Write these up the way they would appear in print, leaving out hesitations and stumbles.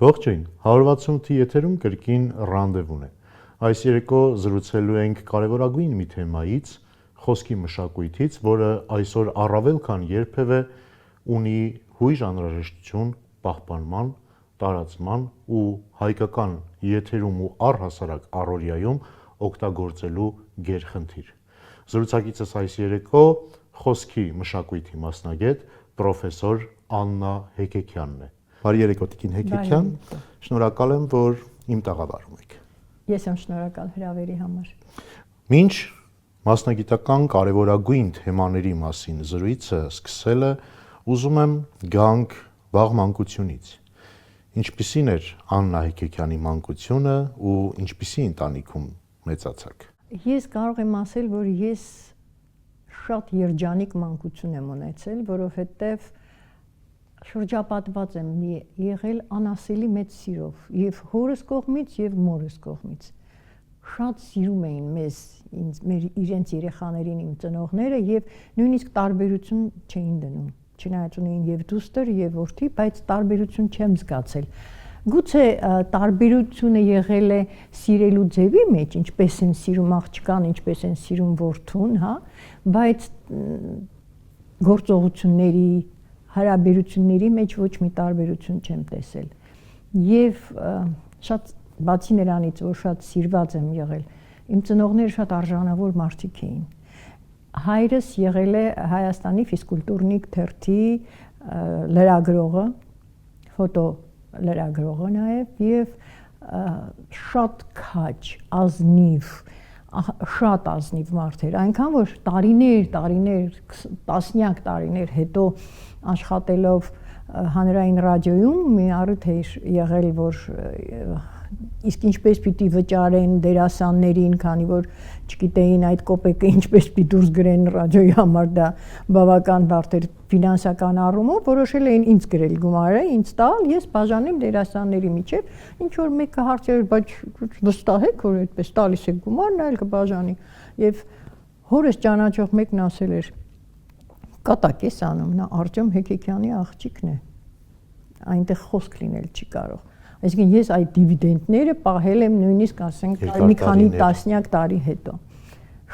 Ողջույն, 168-ի եթերում կրկին ռանդևուն է։ Այս երեկո զրուցելու ենք կարևորագույն մի թեմայից, խոսքի մշակույթից, որը այսօր առավել քան երբևէ ունի հույժ անհրաժեշտություն պահպանման, տարածման ու հայկական եթերում ու առհասարակ առօրյայում օգտագործելու գերխնդիր։ Զրուցակիցս այս երեկո խոսքի մշակույթի մասնագետ պրոֆեսոր Աննա Հեկեքյանն է։ Բարի երեկո Տիկին Հեկեքյան, շնորհակալ եմ, որ իմ տաղավարում եք։ Ես եմ շնորհակալ հրավերի համար։ Մինչ մասնագիտական կարևորագույն թեմաների մասին զրույցը սկսելը ուզում եմ գանք վաղ մանկությունից։ Ինչպիսին էր Աննա Հեկեքյանի մանկությունը ու ինչպիսի ընտանիքում մեծացաք։ Ես կարող եմ ասել, որ ես շատ երջանիկ մանկություն եմ ունեցել, որովհետև շրջապատված եմ եղել անասելի մեծ սիրով եւ հորս կողմից եւ մորս կողմից։ Շատ սիրում էին մեզ իրենց երեխաներին իմ ծնողները եւ նույնիսկ տարբերություն չէին դնում։ Չնայած ունեին եւ դուստր եւ որդի, բայց տարբերություն չեմ զգացել։ Գուցե տարբերությունը եղել է սիրելու ձևի մեջ, ինչպես են սիրում աղջկան, ինչպես են սիրում որդուն, հա, բայց գործողությունների հարաբերությունների մեջ ոչ մի տարբերություն չեմ տեսել։ Եվ շատ բացի նրանից, որ շատ սիրված եմ եղել, իմ ծնողները շատ արժանավոր մարդիկ էին։ Հայրս եղել է Հայաստանի ֆիզկուլտուրնիկ թերթի լրագրողը, ֆոտո լրագրողը նաև շատ քաջ, ազնիվ, շատ ազնիվ մարդ էր, այնքան որ տարիներ, տասնյակ տարիներ հետո աշխատելով հանրային ռադիոյում մի առիթ էր եղել, որ իսկ ինչպես պիտի վճարեն դերասաններին, քանի որ չգիտեին այդ կոպեկը ինչպես պիտի դուրս գրեն ռադիոյի համար, դա բավական բարդ էր ֆինանսական առումով, որոշել էին ինձ գրել գումարը, ինձ տալ, ես բաժանեմ դերասանների միջև, ինչ որ մեկը հարցեր, բայց վստահ եք, որ այդպես տալիս եք գումարն, այլ կբաժանի։ Եվ հորս ճանաչող մեկն ասել էր. կատակ ես անում, նա Արտյոմ Հեկեքյանի աղջիկն է, այնտեղ խոսք լինել չի կարող։ Այսինքն ես այդ դիվիդենդները պահել եմ նույնիսկ ասենք մի քանի տասնյակ տարի հետո։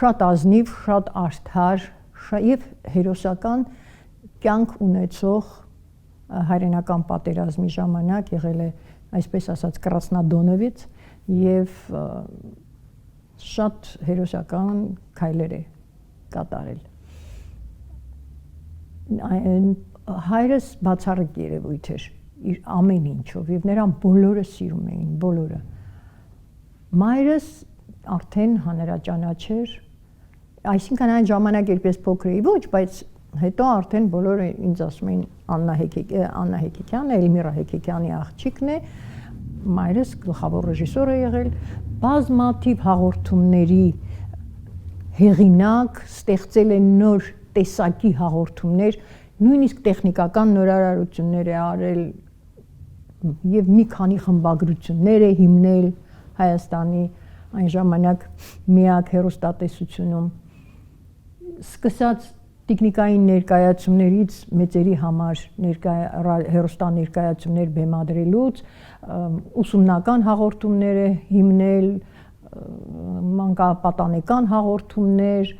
Շատ ազնիվ, շատ արդար եւ հերոսական կյանք ունեցող հայրենական պատերազմի ժամանակ եղել է, այսպես ասած, կրասնադոնովից եւ շատ հերոսական քայլեր է կատարել։ Հայրս բացառիկ երևույթ էր իր ամեն ինչով եւ նրան բոլորը սիրում էին, բոլորը։ Մայրս արդեն հանրաճանաչ, այսինքն այն ժամանակ երբ ես փոքր էի, ոչ, բայց հետո արդեն բոլորը ինձ ասում էին Աննա Հեկեքյանը, Էլմիրա Հեկեքյանի աղջիկն է, մայրս գլխավոր ռեժիսոր է եղել, բազմաթիվ հաղորդումների հեղինակ, ստեղծել է նոր տեսակի հաղորդումներ, նույնիսկ տեխնիկական նորարարություններ է արել եւ մի քանի խմբագրություններ է հիմնել Հայաստանի այն ժամանակ միակ հեռուստատեսությունում, սկսած տեխնիկային ներկայացումներից մեծերի համար հեռուստա ներկայացումներ բեմադրելուց, ուսումնական հաղորդումներ է հիմնել, մանկապատանեկան հաղորդումներ,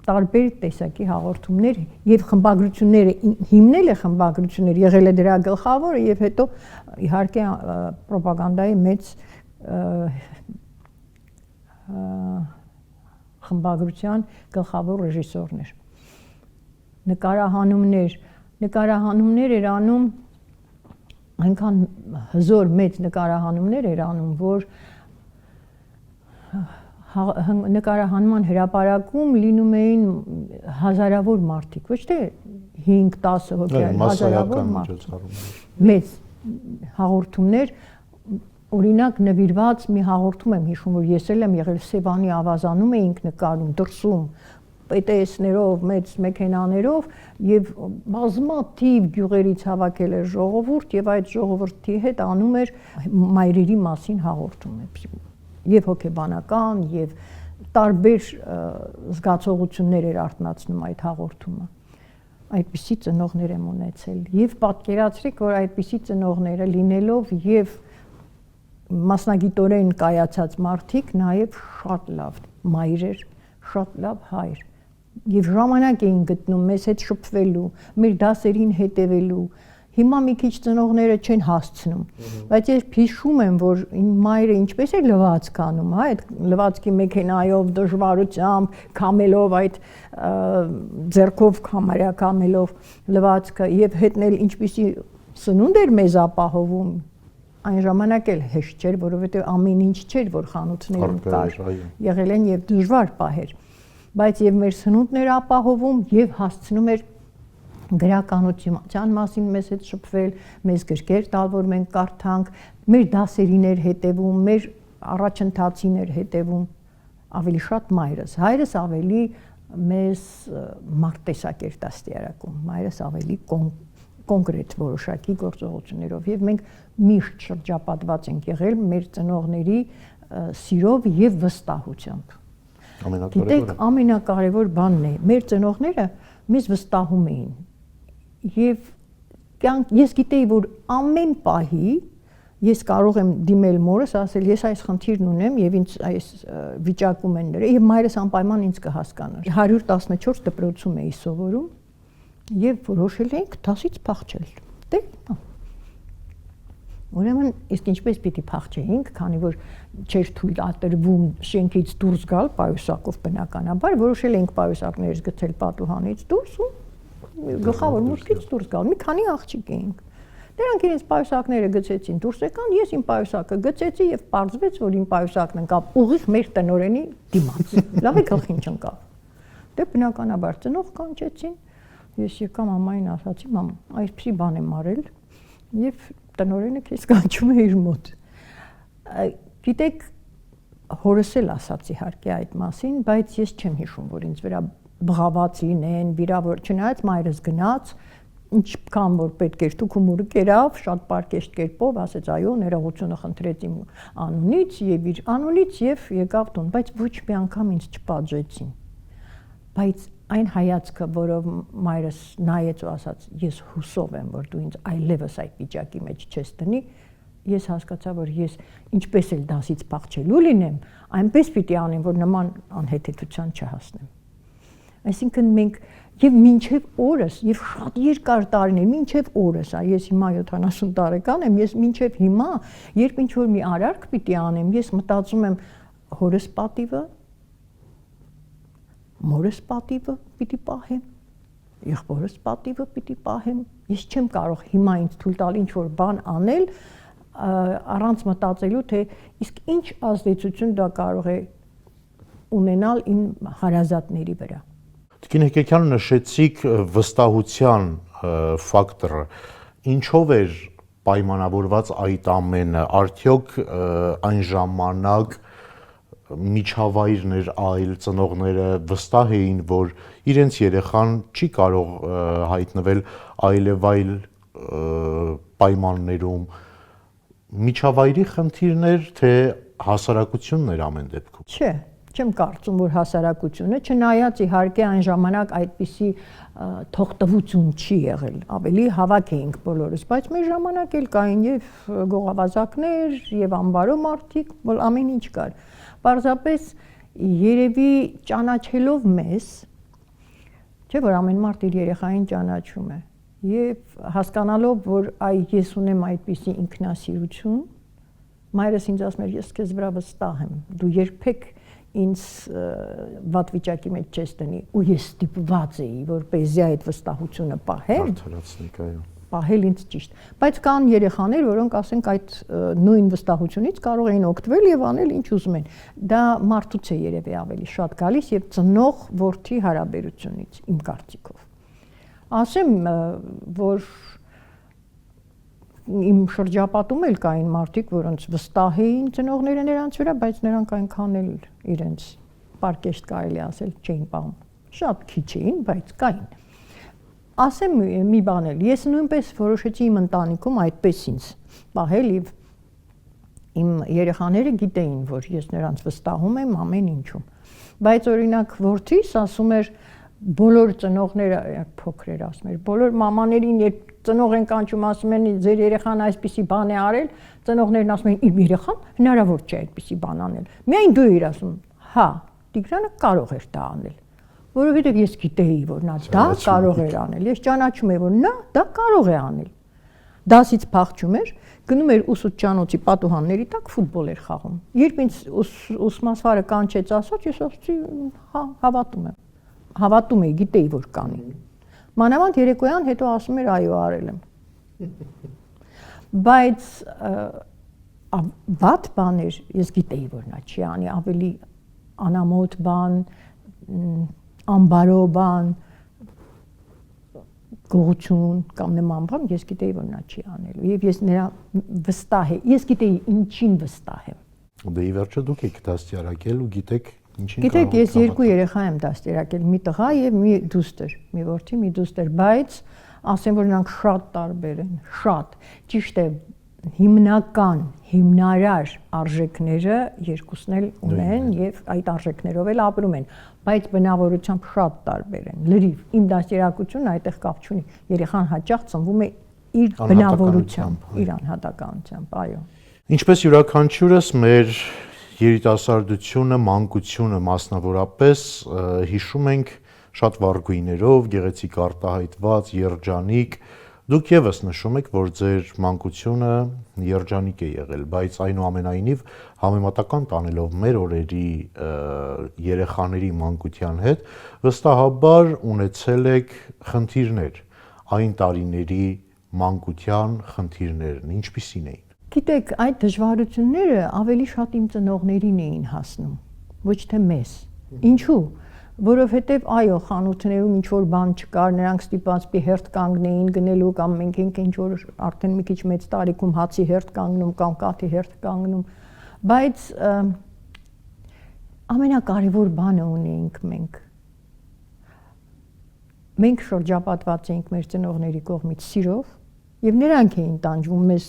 տարբեր տեսակի հաղորդումներ եւ խմբագրությունները հիմնել է խմբագրություններ, եղել է դրա գլխավորը եւ հետո իհարկե ռոպագանդայի մեծ խմբագրության գլխավոր ռեժիսորն էր։ Նկարահանումներ էր անում, այնքան հզոր մեծ նկարահանումներ էր անում, որ նկարահանման հրապարակում լինում էին հազարավոր մարդիկ, ոչ թե 5-10 հոգի, հազարավոր մարդիկ։ Մեծ հաղորդումներ, օրինակ նվիրված մի հաղորդում եմ հիշում, որ ես էլ եմ եղել Սևանի ավազանում էինք նկարում, դրսում, պետեսներով, մեծ մեքենաներով եւ բազմաթիվ գյուղերից հավաքել էր ժողովուրդ եւ այդ ժողովրդի հետ անում էր մայրերի մասին հաղորդում եւ հոգեբանական եւ տարբեր զգացողություններ էր արտնացնում այդ հաղորդումը։ այդպիսի ծնողներ եմ ունեցել եւ պատկերացրեք, որ այդպիսի ծնողները լինելով եւ մասնագիտորեն կայացած մարդիկ նաեւ շատ լավ մայրեր, շատ լավ հայր եւ ժամանակ էին գտնում մեզ հետ շփվելու, մեր դասերին հետևելու։ Հիմա մի քիչ ծնողները չեն հասցնում, բայց ես հիշում եմ, որ իմ մայրը ինչպես էր լվացք անում, հա, այդ լվացքի մեքենայով դժվարությամբ, քամելով այդ ձեռքով քամարյա քամելով լվացքը եւ հետնել ինչպիսի սնունդ էր մեզ ապահովում, այն ժամանակ էլ հեշտ չէր, որովհետեւ ամեն ինչ չէր, որ խանութներում կար, եղել են եւ դժվար պահեր, բայց եւ մեր սնունդներ ապահովում եւ հասցնում էր գրականության մասին մեզ հետ շփվել, մեզ գրքեր տալ, որ մենք կարդանք, մեր դասերին էր հետևում, մեր առաջընթացին էր հետևում, ավելի շատ մայրս, հայրս ավելի մեզ մարտտեսակ էր դաստիարակում, մայրս ավելի կոնկրետ որոշակի գործողություններով եւ մենք միշտ շրջապատված ենք եղել մեր ծնողների սիրով եւ վստահությամբ։ Գիտեք, ամենակարևոր բանն է, մեր ծնողները մեզ վստահում էին եւ ես գիտեի, որ ամեն պահի ես կարող եմ դիմել մորս, ասել ես այս խնդիրն ունեմ եւ ինձ այս վիճակում են դրել եւ մայրս անպայման ինձ կհասկանար։ 114 դպրոցում էի սովորում եւ որոշել էինք դասից փախչել։ Դե Ուրեմն իսկ ինչպես պիտի փախչեինք, քանի որ չէր թույլ տրվում շենքից դուրս գալ պայուսակով բնականաբար, որոշել էինք պայուսակներից գցել պատուհանից դուրս ու գլխավոր մուտքից դուրս գալ։ Մի քանի աղջիկ էինք։ Դրանք իրենց պայուսակները գցեցին, դուրս եկան, ես իմ պայուսակը գցեցի եւ պարզվեց, որ իմ պայուսակն ընկավ ուղիղ մեր տնօրենի դիմաց։ Լավ է գլխին չընկավ։ Դե բնականաբար ծնող կանչեցին։ Ես եկամ մամային ասացի, մամ, այսպիսի բան եմ արել եւ տնօրենը քեզ կանչում է իր մոտ։ Գիտեք, հորս էլ ասաց իհարկե այդ մասին, բայց ես չեմ հիշում, որ ինձ վրա բղաված լինեն, վիրավոր, չնայած մայրս գնաց, ինչքան որ պետք էր թուքումուրը կերավ, շատ պարկեշտ կերպով, ասեց այո, ներողությունը խնդրեց իմ անունից եւ իր անունից եւ եկավ տուն, բայց ոչ մի անգամ ինձ չպատժեցին։ Բայց այն հայացքը, որով մայրս նայեց ու ասաց, ես հուսով եմ, որ դու ինձ այլևս այդ վիճակի մեջ չես տնի, ես հասկացա, որ ես ինչպես էլ դասից փախչելու լինեմ, այնպես պիտի անեմ, որ նման անհեթեթության չհասնեմ։ Այսինքն մենք եւ մինչեւ օրս եւ շատ երկար տարիներ, մինչեւ օրս, ես հիմա 70 տարեկան եմ, ես մինչեւ հիմա, երբ ինչ որ մի արարք պիտի անեմ, ես մտածում եմ հորս պատիվը, մորս պատիվը պիտի պահեմ, եղբորս պատիվը պիտի պահեմ, ես չեմ կարող հիմա ինձ թույլ տալ ինչ որ բան անել առանց մտածելու, թե իսկ ինչ ազդեցություն դա կարող է ունենալ իմ հարազատների վրա։ Տիկին Հեկեկյան, նշեցիք վստահության ֆակտորը, ինչով էր պայմանավորված այդ ամենը, արդյոք այն ժամանակ միջավայրներ այլ ծնողները վստահ էին, որ իրենց երեխան չի կարող հայտնվել այլևայլ պայմաններում, միջավայրի խնդիրներ, թե հասարակություններ ամեն դեպքում։ Չէ, չեմ կարծում, որ հասարակությունը, չնայած իհարկե այն ժամանակ այդպիսի թողտվություն չի եղել, ավելի հավաք էինք բոլորս, բայց մեր ժամանակ էլ կային եւ գողավազակներ եւ անբարո մարդիկ, որ ամեն ինչ կար։ Պարզապես երևի ճանաչելով մեզ, չէ՞ որ ամեն մարդ իր երեխային ճանաչում է, եւ հասկանալով, որ ես ունեմ այդպիսի ինքնասիրություն, մայրս ինձ ասում էր, ես քեզ վրա վստահ եմ, դու երբեք ինձ վատ վիճակի մեջ չես տնի, ու ես ստիպված էի, որպեսզի այդ վստահությունը պահեմ, պահել ինձ ճիշտ, բայց կան երեխաներ, որոնք ասենք այդ նույն վստահությունից կարող էին օգտվել եւ անել ինչ ուզում են։ Դա մարդուց է երևի ավելի շատ գալիս եւ ծնող որդի հարաբերությունից, իմ կարծիքով։ Ասեմ, որ իմ շրջապատում էլ կային մարդիկ, որոնց վստահ էին ծնողները նրանց վրա, բայց նրանք այնքան էլ իրենց պարկեշտ կարելի ասել չէին պահում։ Շատ քիչ էին, բայց կային։ Ասեմ մի բան էլ, ես նույնպես որոշեցի իմ ընտանիքում այդպես ինձ պահել եւ իմ երեխաները գիտեին, որ ես նրանց վստահում եմ ամեն ինչում։ Բայց օրինակ որդիս ասում էր, բոլոր ծնողները փոքրեր ասում էր, բոլոր մամաներին երբ ծնող են կանչում ասում են ձեր երեխան այսպիսի բան է արել, ծնողներն ասում են իմ երեխան հնարավոր չէ այդպիսի բան անել։ Միայն դու իր ասում, հա, Տիգրանը կարող էր դա անել, որովհետև ես գիտեի, որ նա դա կարող էր անել, ես ճանաչում եմ, որ նա դա կարող է անել։ Դասից փախչում էր, գնում էր ուսուցչանոցի պատուհանների տակ ֆուտբոլ էր խաղում։ Երբ ինձ ուսմասվարը կանչեց ասաց, ես ասացի, հա, հավատում էի, գիտեի, որ կանի։ Մանավանդ երեկոյան հետո ասում էր, այո, արել եմ։ Բայց վատ բաներ ես գիտեի, որ նա չի անի, ավելի անամոթ բան, անբարո բան, գողություն կամ նման բան, ես գիտեի, որ նա չի անելու, եւ ես նրա վստահ եմ, ես գիտեի ինչին վստահ եմ։ Դե ի վերջո դուք եք դաստիարակել ու գիտեք ինչին կարող եք։ Գիտեք, ես երկու երեխա եմ դաստիարակել, մի տղա եւ մի դուստր, մի որդի, մի դուստր, բայց ասեմ, որ նրանք շատ տարբեր են, շատ։ Ճիշտ է, հիմնական, հիմնարար արժեքները երկուսն էլ ունեն եւ այդ արժեքներով էլ ապրում են, բայց բնավորությամբ շատ տարբեր են։ Լրիվ իմ դաստիարակությունն այդտեղ կապ չունի։ Երեխան հաճախ ծնվում է իր բնավորությամբ, իր անհատականությամբ, այո։ Ինչպես յուրաքանչյուրս մեր երիտասարդությունը, մանկությունը մասնավորապես հիշում ենք շատ վառ գեգեցիկ արտահայտված երջանիկ։ Դուք եւս նշում եք, որ ձեր մանկությունը երջանիկ է եղել, բայց այնուամենայնիվ համեմատական տանելով մեր օրերի երեխաների մանկության հետ, վստահաբար ունեցել եք խնդիրներ, այն տարիների մանկության խնդիրներն ինչպիսին էին։ Գիտեք, այդ դժվարությունները ավելի շատ իմ ծնողներին էին հասնում, ոչ թե մեզ։ Ինչու՞։ Որովհետև այո, խանութներում ինչ որ բան չկար, նրանք ստիպված պիտի հերթ կանգնեին գնելու կամ մենք ենք ինչ որ արդեն մի քիչ մեծ տարիքում հացի հերթ կանգնում կամ կաթի հերթ կանգնում, բայց ամենակարևոր բանը ունեինք մենք։ Մենք շրջապատված էինք մեր ծնողների կողմից սիրով եւ նրանք էին տանջվում մեզ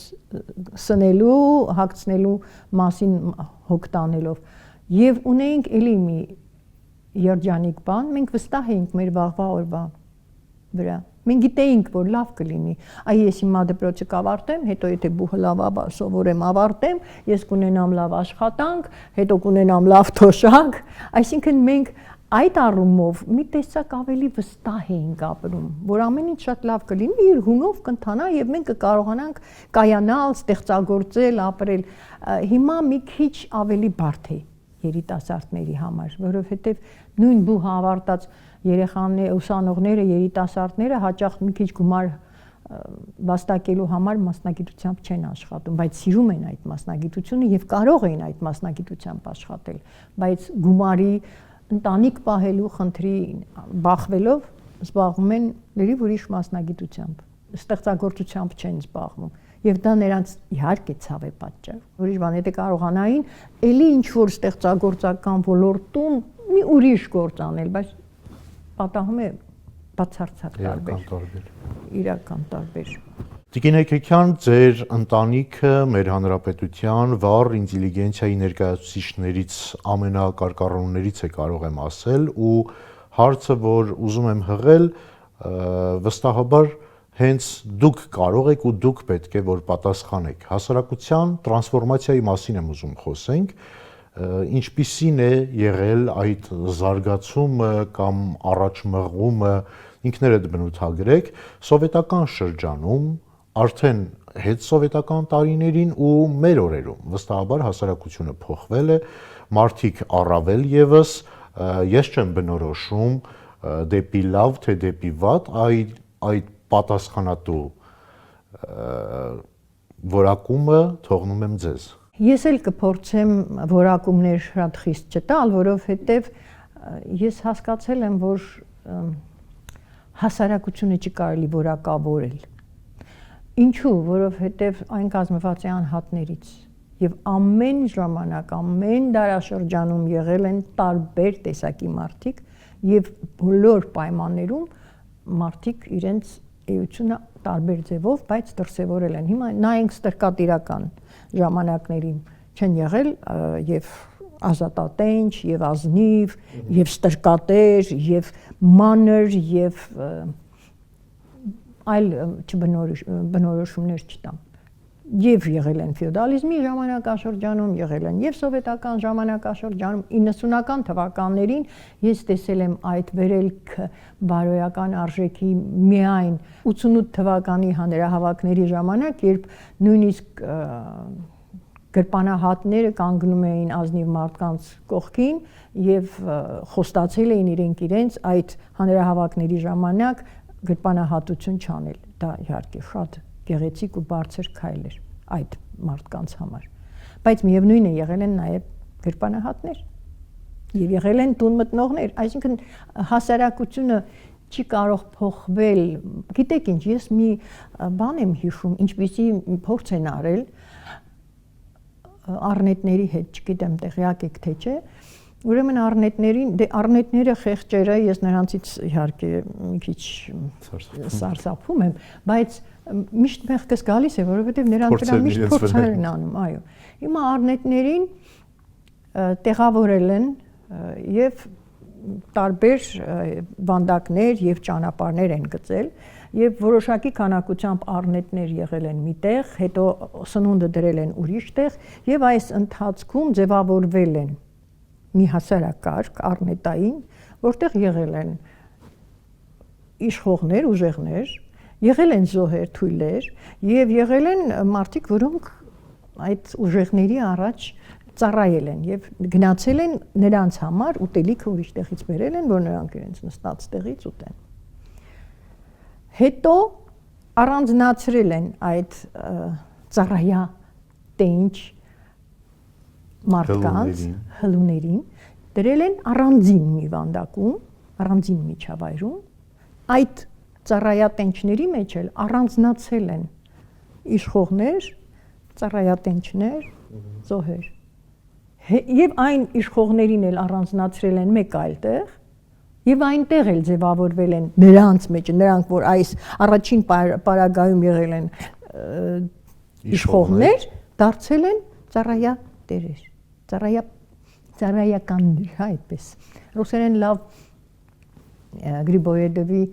սնելու, հագցնելու մասին հոգ տանելով եւ ունեինք էլի մի երջանիկ բան, մենք վստահ էինք մեր վաղվա օրվա վրա։ Մենք գիտեինք, որ լավ կլինի։ Այ ես հիմա դպրոցը կավարտեմ, հետո եթե բուհը լավ սովորեմ ավարտեմ, ես կունենամ լավ աշխատանք, հետո կունենամ լավ թոշակ, այսինքն մենք այդ առումով մի տեսակ ավելի վստահ էինք ապրում, որ ամեն ինչ շատ լավ կլինի, իր հունով կընթանա եւ մենք կկարողանանք կայանալ, ստեղծագործել, ապրել։ Հիմա մի քիչ ավելի բարդ է երիտասարդների համար, որովհետև նույն բուհ ավարտած երեխաները, ուսանողները, երիտասարդները հաճախ մի քիչ գումար վաստակելու համար մասնագիտությամբ չեն աշխատում, բայց սիրում են այդ մասնագիտությունը եւ կարող են այդ մասնագիտությամբ աշխատել, բայց գումարի ընտանիք պահելու խնդրի բախվելով զբաղվում են լրիվ ուրիշ մասնագիտությամբ, ստեղծագործությամբ չեն զբաղվում։ Եվ դա նրանց իհարկե ցավ է պատճառ։ Ուրիշ բան, եթե կարողանային, էլի ինչ որ ստեղծագործական ոլորտում մի ուրիշ գործ անել, բայց պատահում է բացարձակ տարբեր։ Իրական տարբեր։ Տիկին Հեքիքյան, ձեր ընտանիքը մեր հանրապետության վառ ինտելիգենցիայի ներկայացուցիչներից ամենակարկառուններից է կարող եմ ասել ու հարցը, որ ուզում եմ հղել, վստահաբար հենց դուք կարող եք ու դուք պետք է որ պատասխանեք։ Հասարակության տրանսֆորմացիայի մասին եմ ուզում խոսենք, ինչպիսին է եղել այդ զարգացումը կամ առաջմղումը, ինքներդ բնութագրեք, սովետական շրջանում, արդեն հետսովետական տարիներին ու մեր օրերում, վստահաբար հասարակությունը փոխվել է, մարդիկ առավել եւս, ես չեմ բնորոշում դեպի լավ թե դեպի վատ, այդ պատասխանատու որակումը թողնում եմ ձեզ։ Ես էլ կփորձեմ որակումներ շատ խիստ չտալ, որովհետև ես հասկացել եմ, որ հասարակությունը չի կարելի որակավորել։ Ինչու՞, որովհետև այն կազմված է անհատներից եւ ամեն ժամանակ, ամեն դարաշրջանում եղել են տարբեր տեսակի մարդիկ եւ բոլոր պայմաններում մարդիկ իրենց էությունը տարբեր ձևով, բայց դրսևորել են։ Հիմա նայենք ստրկատիրական ժամանակներին չեն եղել եւ ազատատենչ եւ ազնիվ եւ ստրկատեր եւ մանր եւ այլ բնորոշումներ չտամ։ Եվ եղել են ֆեոդալիզմի ժամանակաշրջանում, եղել են եւ սովետական ժամանակաշրջանում 90-ական թվականներին ես տեսել եմ այդ վերելքը բարոյական արժեքի միայն 88 թվականի հանրահավաքների ժամանակ, երբ նույնիսկ գրպանահատները կանգնում էին ազնիվ մարդկանց կողքին եւ խոստացել էին իրենց այդ հանրահավաքների ժամանակ գրպանահատություն չանել։ Դա իհարկե շատ գեղեցիկ ու բարձր քայլ էր այդ մարդկանց համար։ Բայց միևնույն է եղել են նաև գրպանահատներ եւ եղել են տուն մտնողներ, այսինքն հասարակությունը չի կարող փոխվել։ Գիտեք ինչ, ես մի բան եմ հիշում, ինչպիսի փորձ են արել առնետների հետ, չգիտեմ տեղյակ եք թե չէ, ուրեմն առնետները խեղճերը, ես նրանցից իհարկե մի քիչ սարսափում եմ, բայց միշտ մեղքս գալիս է, որովհետև նրանք դրա միշտ փորձեր են անում, այո։ Հիմա առնետներին տեղավորել են եւ տարբեր վանդակներ եւ ճանապարհներ են գծել եւ որոշակի քանակությամբ առնետներ եղել են միտեղ, հետո սնունդը դրել են ուրիշ տեղ եւ այս ընթացքում ձևավորվել են մի հասարակարգ առնետային, որտեղ եղել են իշխողներ, ուժեղներ, եղել են զոհեր, թույլեր եւ եղել են մարդիկ, որոնք այդ ուժեղների առաջ ծառայել են եւ գնացել են նրանց համար ուտելիքը ուրիշ տեղից բերել են, որ նրանք իրենց նստած տեղից ուտեն։ Հետո առանձնացրել են այդ ծառայատենչ մարդկանց հլուներին, դրել են առանձին մի վանդակում, առանձին միջավայրում, այդ ծառայատենչների մեջ էլ առանձնացել են իշխողներ, ծառայատենչներ, զոհեր։ Եվ այն իշխողներին էլ առանձնացրել են մեկ այլ տեղ, եւ այնտեղ էլ ձևավորվել են նրանց մեջ, նրանք, որ այս առաջին պարագայում եղել են իշխողներ, դարձել են ծառայատերեր, ծառայականներ, այդպես։ Ռուսերեն լավ Գրիբոյեդովի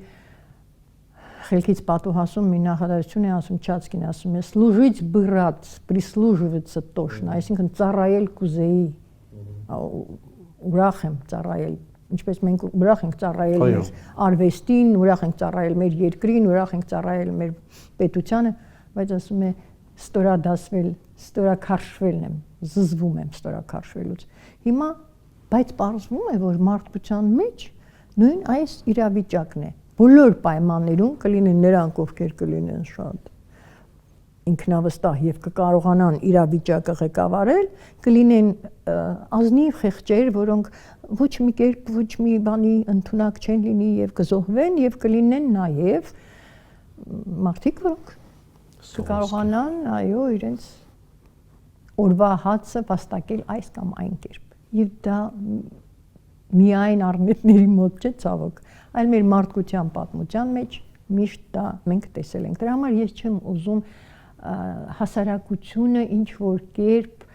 խելքից պատուհասում մի նախադասություն է ասում Չացկին, ասում է «Служить бы рад, прислуживаться тошно», այսինքն ծառայել կուզեի, ուրախ եմ ծառայել, ինչպես մենք ուրախ ենք ծառայել մեր արվեստին, ուրախ ենք ծառայել մեր երկրին, ուրախ ենք ծառայել մեր պետությանը, բայց ասում է ստորադասվել, ստորաքարշվելն եմ, զզվում եմ ստորաքարշվելուց։ Հիմա բայց պարզվում է, որ մարդկության մեջ նույն այս իրավիճակն է։ Բոլոր պայմաններում կլինեն նրանք, ովքեր կլինեն շատ ինքնավստահ եւ կկարողանան իրավիճակը ղեկավարել, կլինեն ազնիվ խեղճեր, որոնք ոչ մի կերպ, ոչ մի բանի ընդունակ չեն լինի եւ կզոհվեն եւ կլինեն նաեւ մարդիկ, որոնք կկարողանան, այո, իրենց օրվա հացը վաստակել այս կամ այն կերպ։ Եվ դա միայն առնետների մոտ չէ ցավոք, այլ մեր մարդկության պատմության մեջ միշտ դա մենք տեսել ենք։ Դրա համար ես չեմ ուզում հասարակությունը ինչ որ կերպ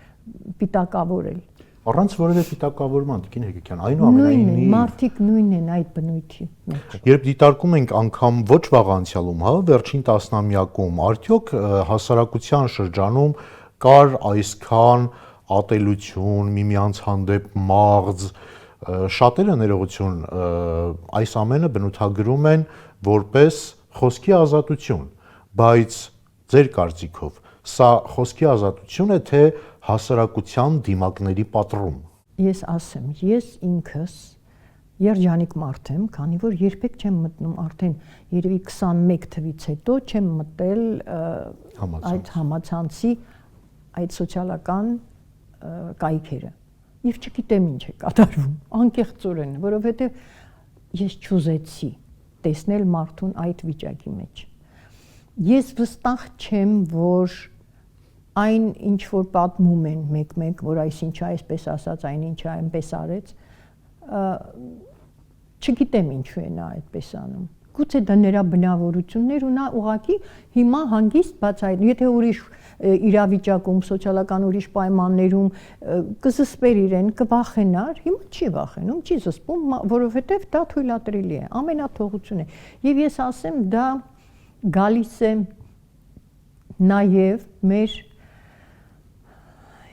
պիտակավորել։ Առանց որևէ պիտակավորման, Տիկին Հերկիկյան, այնուամենայնիվ մարդիկ նույնն են այդ բնույթի մեջ։ Երբ դիտարկում ենք անգամ ոչ վաղ անցյալում, հա, վերջին տասնամյակում, արդյոք հասարակության շրջանում կար այսքան ատելություն, միմյանց հանդեպ մաղձ, շատերը ներողություն այս ամենը բնութագրում են որպես խոսքի ազատություն, բայց ձեր կարծիքով սա խոսքի ազատություն է, թե հասարակության դիմակների պատռում։ Ես ասեմ, ես ինքս երջանիկ մարդ եմ, քանի որ երբեք չեմ մտնում արդեն երևի 21 թվից հետո չեմ մտել այդ համացանցի այդ սոցիալական կայքերը։ Եվ չգիտեմ ինչ է կատարվում, անկեղծորեն, որովհետև ես չուզեցի տեսնել մարդուն այդ վիճակի մեջ։ Ես վստահ չեմ, որ այն ինչ որ պատմում են մեկ-մեկ, որ այսինչը այսպես ասաց, այնինչը այնպես արեց, չգիտեմ ինչու է նա այդպես անում։ գուցե դա նրա բնավորություններ ու նա ուղղակի հիմա հանգիստ բացայտ, եթե ուրիշ իրավիճակում, սոցիալական ուրիշ պայմաններում կզսպեր իրեն, կվախենար, հիմա չի վախենում, չի զսպում, որովհետև դա թույլատրելի է, ամենաթողություն է։ Եվ ես ասեմ, դա գալիս է նաև մեր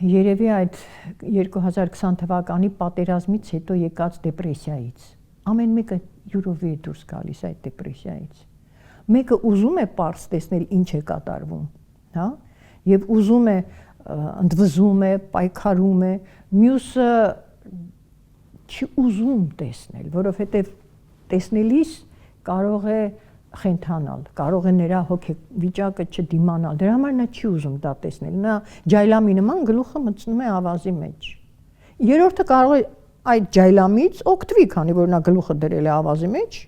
երևի այդ 2020 թվականի պատերազմից հետո եկած դեպրեսիայից։ Ամեն մեկը յուրովի է դուրս գալիս այդ դեպրեսիայից։ Մեկը ուզում է պարզ տեսնել ինչ է կատարվում, հա, եւ ուզում է ընդվզում է, պայքարում է, մյուսը չի ուզում տեսնել, որովհետեւ տեսնելիս կարող է խենթանալ, կարող է նրա հոգեվիճակը չդիմանալ, դրա համար նա չի ուզում դա տեսնել, նա ջայլամի նման գլուխը մտցնում է ավազի մեջ։ Երրորդը կարող է այդ ջայլամից օգտվի, քանի որ նա գլուխը դրել է ավազի մեջ,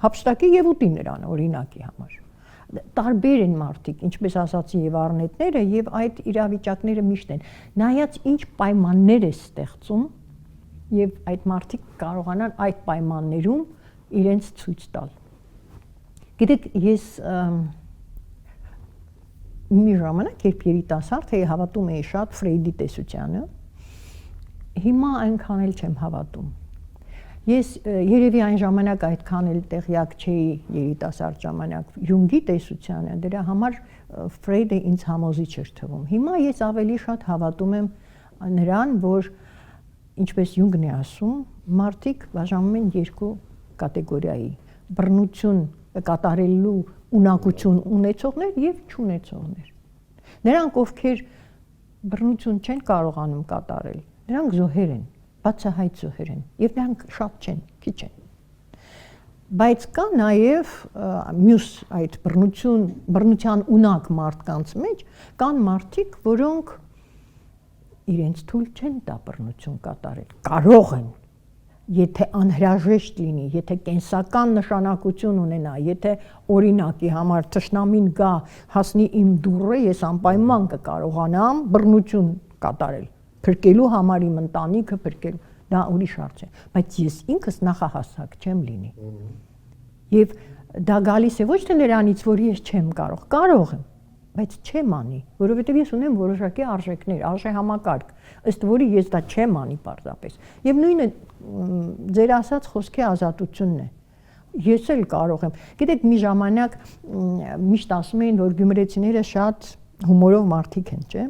հափշտակի եւ ուտի նրան օրինակի համար։ Տարբեր են մարդիկ, ինչպես ասացի եւ առնետները եւ այդ իրավիճակները միշտ են։ Նայած ինչ պայմաններ է ստեղծում եւ այդ մարդիկ կարողանան այդ պայմաններում իրենց ցույց տալ։ Գիտեք, ես մի ժամանակ երբ երիտասարդ էի հավատում էի շատ Ֆրեյդի տեսությանը, հիմա այնքան էլ չեմ հավատում։ Ես երևի այն ժամանակ այդքան էլ տեղյակ չէի երիտասարդ ժամանակ Յունգի տեսությանը, դրա համար Ֆրեյդը ինձ համոզիչ էր թվում։ Հիմա ես ավելի շատ հավատում եմ նրան, որ ինչպես Յունգն է ասում, մարդիկ բաժանում են երկու կատեգորիայի՝ բռնություն կատարելու ունակություն ունեցողներ եւ չունեցողներ։ Նրանք, ովքեր բռնություն չեն կարողանում կատարել, նրանք զոհեր են, բացահայտ զոհեր են, եւ նրանք շատ չեն, քիչ են։ Բայց կա նաեւ մյուս այդ բռնության ունակ մարդկանց մեջ կան մարդիկ, որոնք իրենց թույլ չեն տա բռնություն կատարել, կարող են, եթե անհրաժեշտ լինի, եթե կենսական նշանակություն ունենա, եթե օրինակի համար թշնամին գա, հասնի իմ դուռը, ես անպայման կկարողանամ բռնություն կատարել, փրկելու համար իմ ընտանիքը, փրկելու, դա ուրիշ հարց է, բայց ես ինքս նախահասակ չեմ լինի։ Եվ դա գալիս է ոչ թե նրանից, որ ես չեմ կարող եմ, բայց չեմ անի, որովհետև ես ունեմ որոշակի արժեքներ, արժեհամակարգ, ըստ որի ես դա չեմ անի պարզապես։ Եվ նույնը ձեր ասած խոսքի ազատությունն է։ Ես էլ կարող եմ։ Գիտեք, մի ժամանակ միշտ ասում էին, որ գյումրեցիները շատ հումորով մարդիկ են, չէ՞։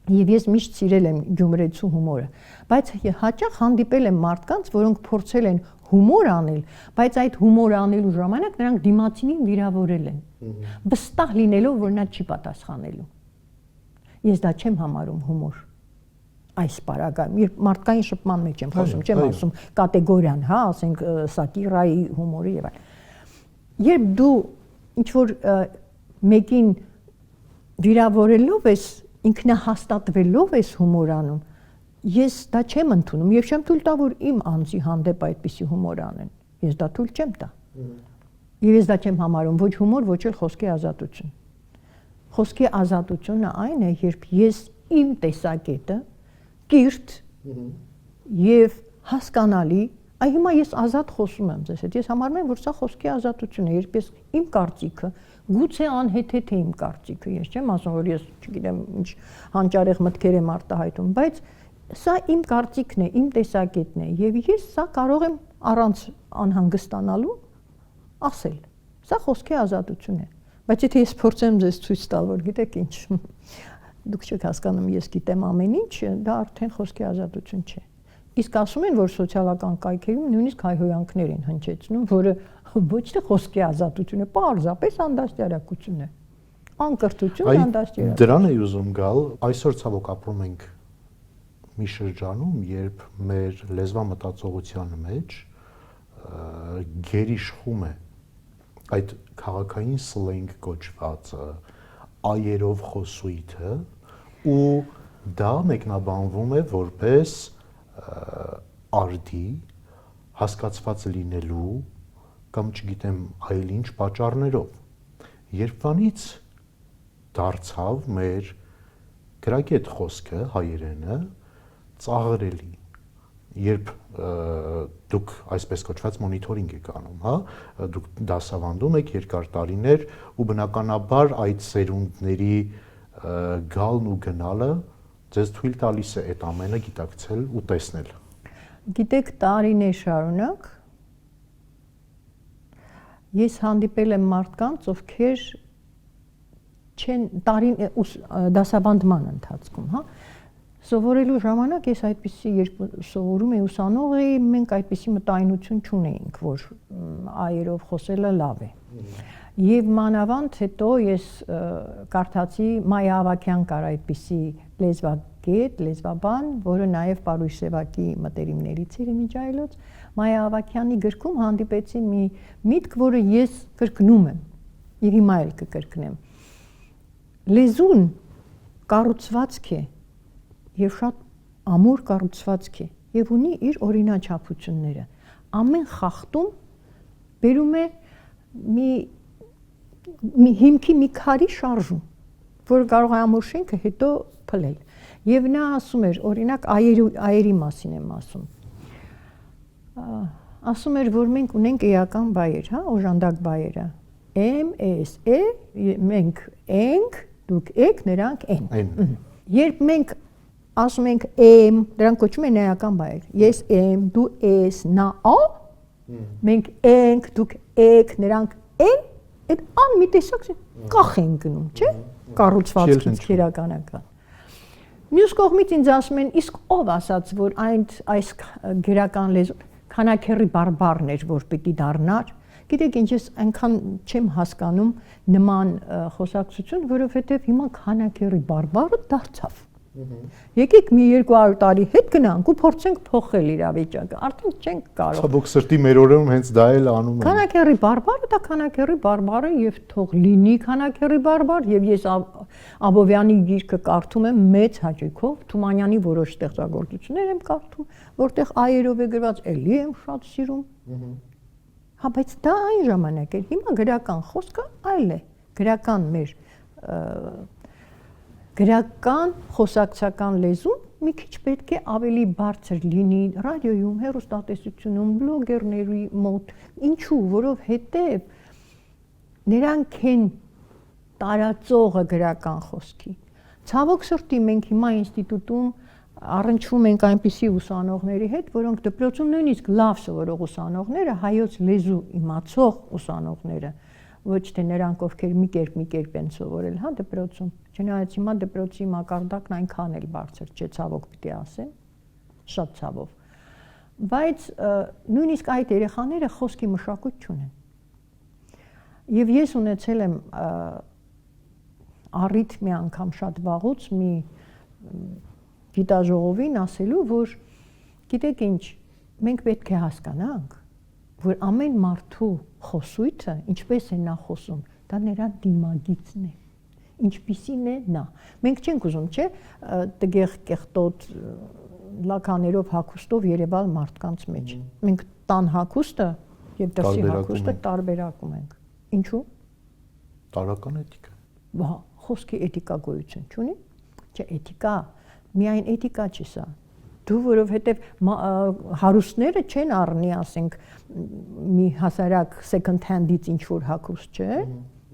Եվ ես միշտ սիրել եմ գյումրեցու հումորը, բայց հաճախ հանդիպել եմ մարդկանց, որոնք փորձել են հումոր անել, բայց այդ հումոր անելու ժամանակ նրանք դիմացինին վիրավորել են, վստահ լինելով, որ նա չի պատասխանելու։ Ես դա չեմ համարում հումոր։ Այս պարագայում, երբ մարդկային շփման մեջ եմ խոսում, չեմ ասում կատեգորիան, հա, ասենք սատիրայի հումորը եւ այլն։ Երբ դու ինչ որ մեկին վիրավորելով ես, ինքնահաստատվելով ես հումոր անում, ես դա չեմ ընդունում եւ չեմ թույլ տա, որ իմ անձի հանդեպ այդպիսի հումոր անեն։ Ես դա թույլ չեմ տա։ Եվ ես դա չեմ համարում ոչ հումոր, ոչ էլ խոսքի ազատություն։ Խոսքի ազատությունը այն է, երբ ես իմ տեսակետը կիրթ եւ հասկանալի, այ հիմա ես ազատ խոսում եմ ձեզ հետ։ Ես համարում եմ, որ սա խոսքի ազատություն է, երբ ես իմ կարծիքը գուցե անհեթեթ է իմ կարծիքը, ես չեմ ասում, որ ես չգիտեմ ինչ հանճարեղ մտքեր եմ արտահայտում, բայց սա իմ կարծիքն է, իմ տեսակետն է եւ ես սա կարող եմ առանց անհանգստանալու ասել։ Սա խոսքի ազատություն է։ Բայց եթե ես փորձեմ ձեզ ցույց տալ, որ գիտեք ինչ, դուք չեք հասկանում, ես գիտեմ ամեն ինչ, դա արդեն խոսքի ազատություն չէ։ Իսկ ասում են, որ սոցիալական կայքերում նույնիսկ հայհոյանքներ են հնչեցնում, որը ոչ թե խոսքի ազատություն է, պարզապես անդաստիարակություն է։ Անկրթություն, անդաստիարակություն։ Դրան է ուզում գալ, այսօր ցավոք ապրում ենք մի շրջանում, երբ մեր լեզվամտածողության մեջ գերիշխում է այդ քաղաքային սլենգ կոչվածը, այերով խոսույթը, ու դա մեկնաբանվում է որպես արդի, հասկացված լինելու կամ չգիտեմ այլ ինչ պատճառներով։ Երբանից դարձավ մեր գրագետ խոսքը հայերենը ծաղրելի, երբ դուք այսպես կոչված մոնիթորինգ եք անում, հա, դուք դասավանդում եք երկար տարիներ ու բնականաբար այդ սերունդների գալն ու գնալը ձեզ թույլ տալիս է այդ ամենը գիտակցել ու տեսնել։ Գիտեք, տարիներ շարունակ ես հանդիպել եմ մարդկանց, ովքեր չեն դասավանդման ընթացքում, հա, սովորելու ժամանակ ես այդպիսի երբ սովորում էի ուսանող էի, մենք այդպիսի մտայնություն չունեինք, որ այերով խոսելը լավ է։ Եվ մանավանդ հետո ես կարդացի Մայա Ավագյան կար այդպիսի լեզվագետ, լեզվաբան, որը նաև Պարույր Սևակի մտերիմներից էր իմիջայլոց։ Մայա Ավագյանի գրքում հանդիպեցի մի միտք, որը ես կրկնում եմ, եւ հիմա էլ կկրկնեմ։ Լեզուն կառուցվածք է եւ շատ ամուր կառուցվածք է եւ ունի իր օրինաչափությունները։ Ամեն խախտում բերում է մի հիմքի մի քարի շարժում, որը կարող է ամուր շենքը հետո փլել։ Եվ նա ասում էր, օրինակ այերի մասին եմ ասում։ Ասում էր, որ մենք ունենք էական բայեր, հա, օժանդակ բայերը։ M, S, E, մենք ենք, դուք եք, նրանք են։ Երբ մենք ասում ենք եմ, դրանք կոչվում են էական բայեր։ Ես եմ, դու ես, նա ա, մենք ենք, դուք եք, նրանք են, այդ ան մի տեսակ կախ են գնում, չէ՞։ Կառուցվածքից քերականական։ Մյուս կողմից ինձ ասում են, իսկ ով ասաց, որ այս գրական լեզու քանաքերի բարբառն էր, որ պիտի դառնար։ Գիտեք, ինչ ես այնքան չեմ հասկանում նման խոսակցություն, որովհետև հիմա քանաքերի բարբառը դարձավ։ Եկեք մի 200 տարի հետ գնանք ու փորձենք փոխել իրավիճակը, արդեն չենք կարող։ Ցավոք սրտի մեր օրերում հենց դա էլ անում են։ Քանաքերի բարբառը դա քանաքերի բարբառը եւ թող լինի քանաքերի բարբառ եւ ես Աբովյանի գիրքը կարդում եմ մեծ հաճույքով, Թումանյանի որոշ ստեղծագործություններ եմ կարդում, որտեղ այերով է գրված, էլի եմ շատ սիրում։ Հա, բայց դա այն ժամանակ էր, հիմա գրական խոսքը այլ է, գրական մեր գրական խոսակցական լեզուն մի քիչ պետք է ավելի բարձր լինի ռադիոյում, հեռուստատեսությունում, բլոգերների մոտ, ինչու, որովհետև նրանք են տարածողը գրական խոսքի։ Ցավոք սրտի մենք հիմա ինստիտուտում առնչվում ենք այնպիսի ուսանողների հետ, որոնք դպրոցում նույնիսկ լավ սովորող ուսանողները, հայոց լեզու իմացող ուսանողները, ոչ թե նրանք, ովքեր մի կերպ են սովորել, հա, դպրոցում։ Չնայած հիմա դպրոցի մակարդակն այնքան էլ բարձր չէ, ցավոք պիտի ասեմ, շատ ցավով։ Բայց նույնիսկ այդ երեխաները խոսքի մշակույթ չունեն։ Եվ ես ունեցել եմ առիթ մի անգամ շատ վաղուց մի գիտաժողովին ասելու, որ գիտեք ինչ, մենք պետք է հասկանանք, որ ամեն մարդու խոսույթը, ինչպես է նա խոսում, դա նրա դիմագիծն է, ինչպիսին է նա։ Մենք չենք ուզում, չէ, տգեղ կեղտոտ լականերով հագուստով երևալ մարդկանց մեջ։ Մենք տան հագուստը եւ դրսի հագուստը տարբերակում ենք։ Ինչու՞։ Տարական էթիկա։ Բա, խոսքի էթիկա գոյություն չունի։ Չէ, էթիկա, միայն էթիկա չի սա։ Դու որովհետև հարուստները չեն առնի, ասենք, մի հասարակ second hand-ից ինչ-որ հագուստ, չէ,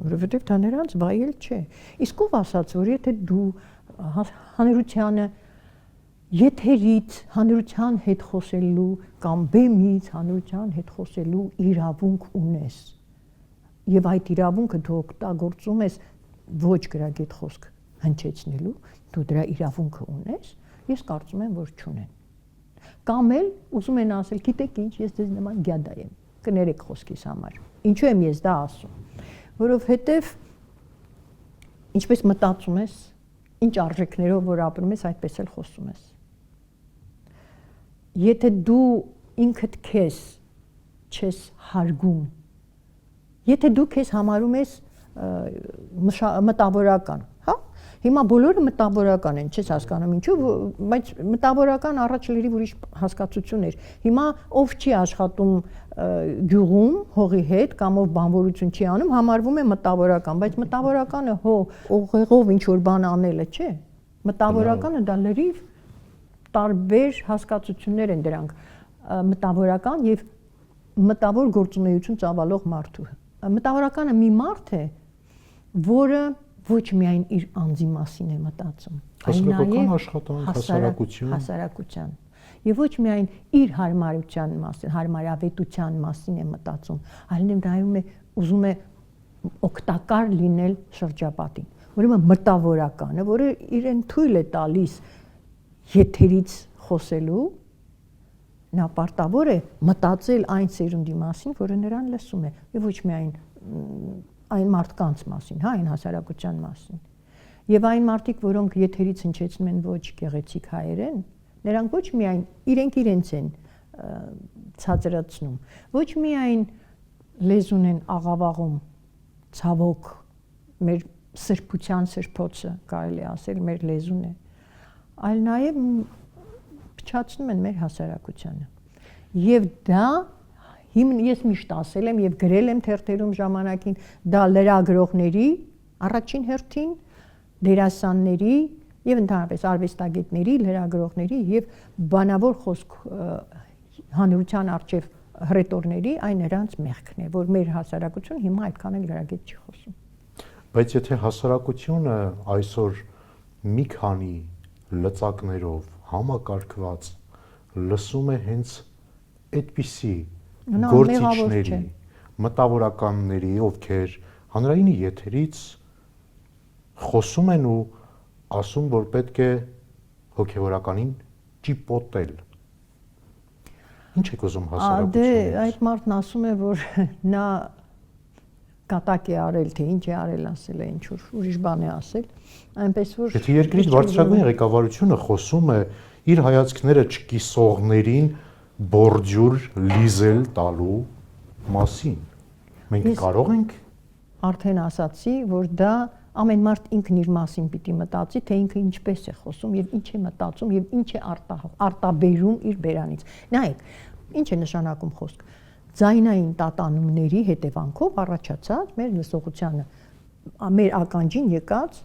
որովհետև դա նրանց վայել չէ։ Իսկ ով ասաց, որ եթե դու հանրությանը եթերից հանրության հետ խոսելու կամ բեմից հանրության հետ խոսելու իրավունք ունես, եւ այդ իրավունքը դու օգտագործում ես ոչ գրագետ խոսք հնչեցնելու, դու դրա իրավունքը ունես, ես կարծում եմ, որ չունեն։ Կամ էլ ուզում են ասել, գիտեք ինչ, ես ձեզ նման գյադա եմ, կներեք խոսքիս համար։ Ինչու եմ ես դա ասում։ Որովհետև ինչպես մտածում ես, ինչ արժեքներով որ ապրում ես, այդպես էլ խոսում ես։ Եթե դու ինքդ քեզ չես հարգում, եթե դու քեզ համարում ես մտավորական, հա? Հիմա բոլորը մտավորական են, չես հասկանում ինչու, բայց մտավորական առաջ լրիվ ուրիշ հասկացություն էր։ Հիմա ով չի աշխատում գյուղում հողի հետ կամ ով բանվորություն չի անում, համարվում է մտավորական, բայց մտավորականը օղեղով ինչ որ բան անելը չէ։ Մտավորականը դա լրիվ տարբեր հասկացություններ են դրանք մտավորական եւ մտավոր գործունեություն ծավալող մարդու։ Մտավորականը մի մարդ է, որը ոչ միայն իր անձի մասին է մտածում, այլ Հասարակական աշխատանք, հասարակության եւ ոչ միայն իր հարմարության մասին, հարմարավետության մասին է մտածում, այլ նայում է, ուզում է օգտակար լինել շրջապատին։ Ուրեմն մտավորականը, որը իրեն թույլ է տալիս եթերից խոսելու, նա պարտավոր է մտածել այն սերունդի մասին, որը նրան լսում է, եւ ոչ միայն այն մարդկանց մասին, հա, այն հասարակության մասին։ Եվ այն մարդիկ, որոնք եթերից հնչեցնում են ոչ գեղեցիկ հայերեն, նրանք ոչ միայն իրենց են ցածրացնում, ոչ միայն լեզուն են աղավաղում, ցավոք, մեր սրբության սրբոցը, կարելի ասել, մեր լեզուն է, այլ նաև փչացնում են մեր հասարակությանը։ Եվ դա ես միշտ ասել եմ եւ գրել եմ թերթերում ժամանակին, դա լրագրողների առաջին հերթին, դերասանների եւ ընդհանրապես արվեստագետների, լրագրողների եւ բանավոր խոսք հանրության արչեւ հռետորների այն նրանց մեղքն է, որ մեր հասարակությունը հիմա այդքան էլ գրագետ չի խոսում։ Բայց եթե հասարակությունը այսօր մի քանի լծակներով համակարգված լսում է հենց այդպիսի գործիչների, մտավորականների, ովքեր հանրայինի եթերից խոսում են ու ասում, որ պետք է հոգևորականին ճիպոտել։ Ինչ եք ուզում հասարակությունից։ Դե այդ մարդն ասում է, որ նա կատակ է արել, թե ինչ է արել, ասել է, ինչ որ ուրիշ բան է ասել, այնպես որ եթե երկրի բարձրագույն ղեկավարությունը խոսում է իր հայացքները չկիսողներին բորջուր լիզել տալու մասին, մենք կարող ենք արդեն ասացի, որ դա ամեն մարդ ինքն իր մասին պիտի մտածի, թե ինքը ինչպես է խոսում եւ ինչ է մտածում եւ ինչ է արտաբերում իր բերանից։ Նայեք, ինչ է նշանակում խոսք։ Ձայնային տատանումների հետևանքով առաջացած մեր լսողությանը, մեր ականջին եկած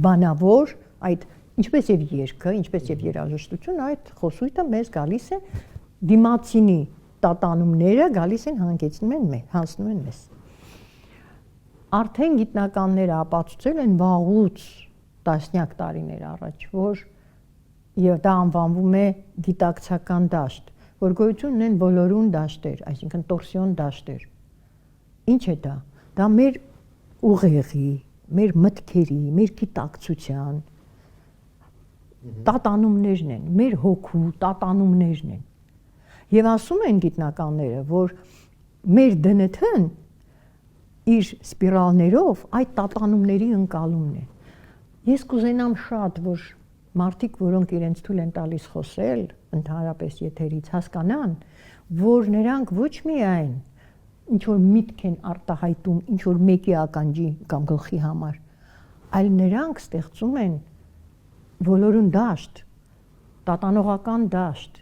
բանավոր այդ ինչպես եւ երգը, ինչպես եւ երաժշտությունը, այդ խոսույթը մեզ գալիս է դիմացինի տատանումները գալիս են հանձնում են մեզ։ Արդեն գիտնականները ապացուցել են վաղուց տասնյակ տարիներ առաջ, որ եւ դա անվանվում է գիտակցական դաշտ, որ գոյություն ունեն բոլորուն դաշտեր, այսինքն տորսիոն դաշտեր։ Ինչ է դա։ Դա մեր ուղեղի, մեր մտքերի, մեր գիտակցության տատանումներն են, մեր հոգու տատանումներն են։ Եվ ասում են գիտնականները, որ մեր ԴՆԹ-ն իր սպիրալներով այդ տատանումների ընկալումն է։ Ես կուզենամ շատ, որ մարդիկ, որոնք իրենց թույլ են տալիս խոսել, ընդհանրապես եթերից հասկանան, որ նրանք ոչ միայն ինչ որ միտք են արտահայտում, ինչ որ մեկի ականջի կամ գլխի համար, այլ նրանք ստեղծում են բոլորուն դաշտ, տատանողական դաշտ,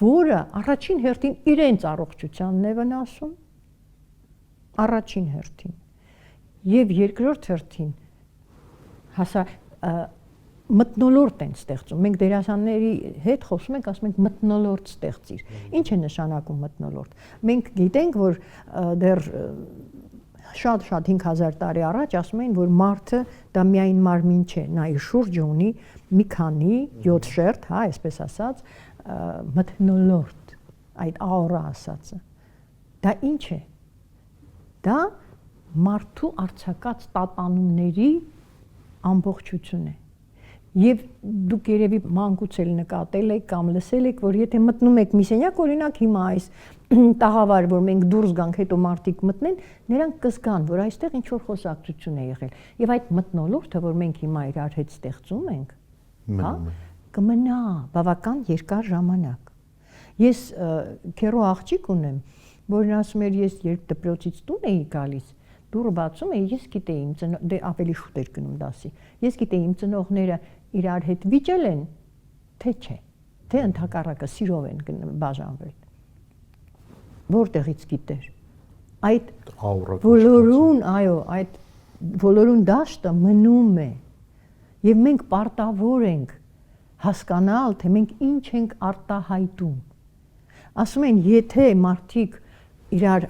որը առաջին հերթին իրենց առողջությանն է վնասում, առաջին հերթին եւ երկրորդ հերթին մթնոլորտ են ստեղծում։ Մենք դերասանների հետ խոսում ենք, ասում ենք մթնոլորտ ստեղծիր։ Ինչ է նշանակում մթնոլորտ։ Մենք գիտենք, որ դեռ շատ 5000 տարի առաջ ասում էին, որ մարդը դա միայն մարմին չէ, նա իր շուրջը ունի մի քանի 7 շերտ, հա, այսպես ասած, մթնոլորտ, այդ աուրա ասածը։ Դա ինչ է։ Դա մարդու արձակած տատանումների ամբողջություն է։ Եվ դուք երևի մանկուց էլ նկատել եք կամ լսել եք, որ եթե մտնում եք մի սենյակ, օրինակ հիմա այս տաղավար, որ մենք դուրս գանք, հետո մարդիկ մտնեն, նրանք կզգան, որ այստեղ ինչ որ խոսակցություն է եղել։ Եվ այդ մթնոլորտը, որ մենք հիմա իրար հետ ստեղծում ենք, հա, կմնա բավական երկար ժամանակ։ Ես քեռու աղջիկ ունեմ, որն ասում էր, ես երբ դպրոցից տուն էի գալիս, դուրը բացում էի, ես գիտեի, դե ավելի շուտ էր գնում դասի, ես գիտեի իմ ծնողները իրար հետ վիճել են, թե չէ, թե ընդհակառակը սիրով են բաժանվել։ Որտեղից գիտեր։ Այդ բոլորուն, այո, այդ բոլորուն դաշտը մնում է։ Եվ մենք պարտավոր ենք հասկանալ, թե մենք ինչ ենք արտահայտում։ Ասում են, եթե մարդիկ իրար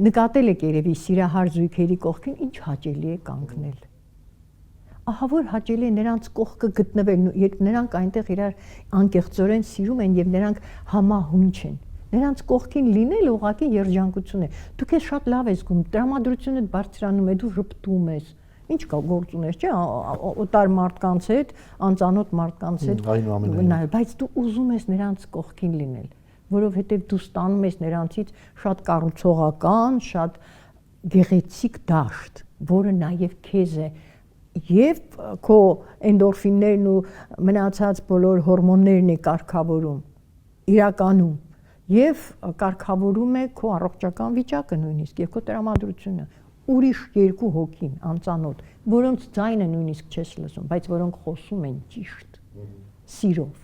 նկատել եք երևի սիրահար զույգերի կողքին, ինչ հաճելի է կանգնել։ Ահա որ հաճելի է նրանց կողքը գտնվել, երբ նրանք այնտեղ իրար անկեղծորեն սիրում են եւ նրանք համահունչ են։ Նրանց կողքին լինել ուղղակի երջանկություն է։ Դու քեզ շատ լավ ես զգում, տրամադրությունդ բարձրանում է, դու շփտում ես։ Ինչ կա գործ ունես, չէ՞, օտար մարդկանց հետ, անծանոթ մարդկանց հետ, բայց դու ուզում ես նրանց կողքին լինել, որովհետև դու ստանում ես նրանցից շատ կառուցողական, շատ գեղեցիկ դաշտ, որը նաև քեզ է եւ քո էնդորֆիններն ու մնացած բոլոր հորմոններն է կարգավորում իրականում եւ կարգավորում է քո առողջական վիճակը նույնիսկ եւ քո տրամադրությունը ուրիշ երկու հոգին անծանոթ որոնց ձայնը նույնիսկ չես լսում բայց որոնք խոսում են ճիշտ սիրով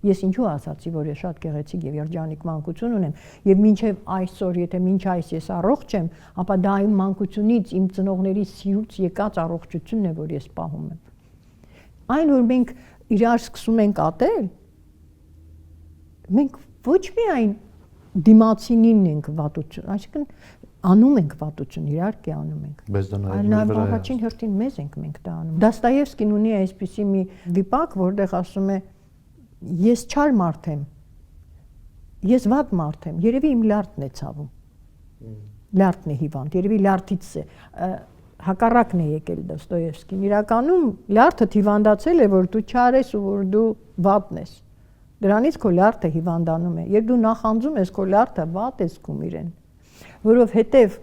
ես ինչու ասացի որ ես շատ գեղեցիկ եւ երջանիկ մանկություն ունեմ եւ մինչեւ այսօր եթե մինչ այս ես առողջ եմ ապա դա իմ մանկությունից իմ ծնողների սիրուց եկած առողջությունն է որ ես պահում եմ այն որ մենք իրար սկսում ենք ատել մենք ոչ միայն դիմացինին ենք վատություն այսինքն անում ենք վատություն իհարկե անում ենք բայց դա նաեւ առաջին հերթին մեզ ենք մենք դա անում Դոստոևսկին ունի այսպիսի մի վիպակ որտեղ ասում է ես չար մարդ եմ ես վատ մարդ եմ երևի իմ լարդն է ցավում լարդն է հիվանդ երևի լարդից է հակառակն է եկել Դոստոևսկին իրականում լարդը հիվանդացել է որ դու չար ես ու որ դու վատն ես դրանից քո լարդը հիվանդանում է երբ դու նախանձում ես քո լարդը վատ ես զգում իրեն որովհետև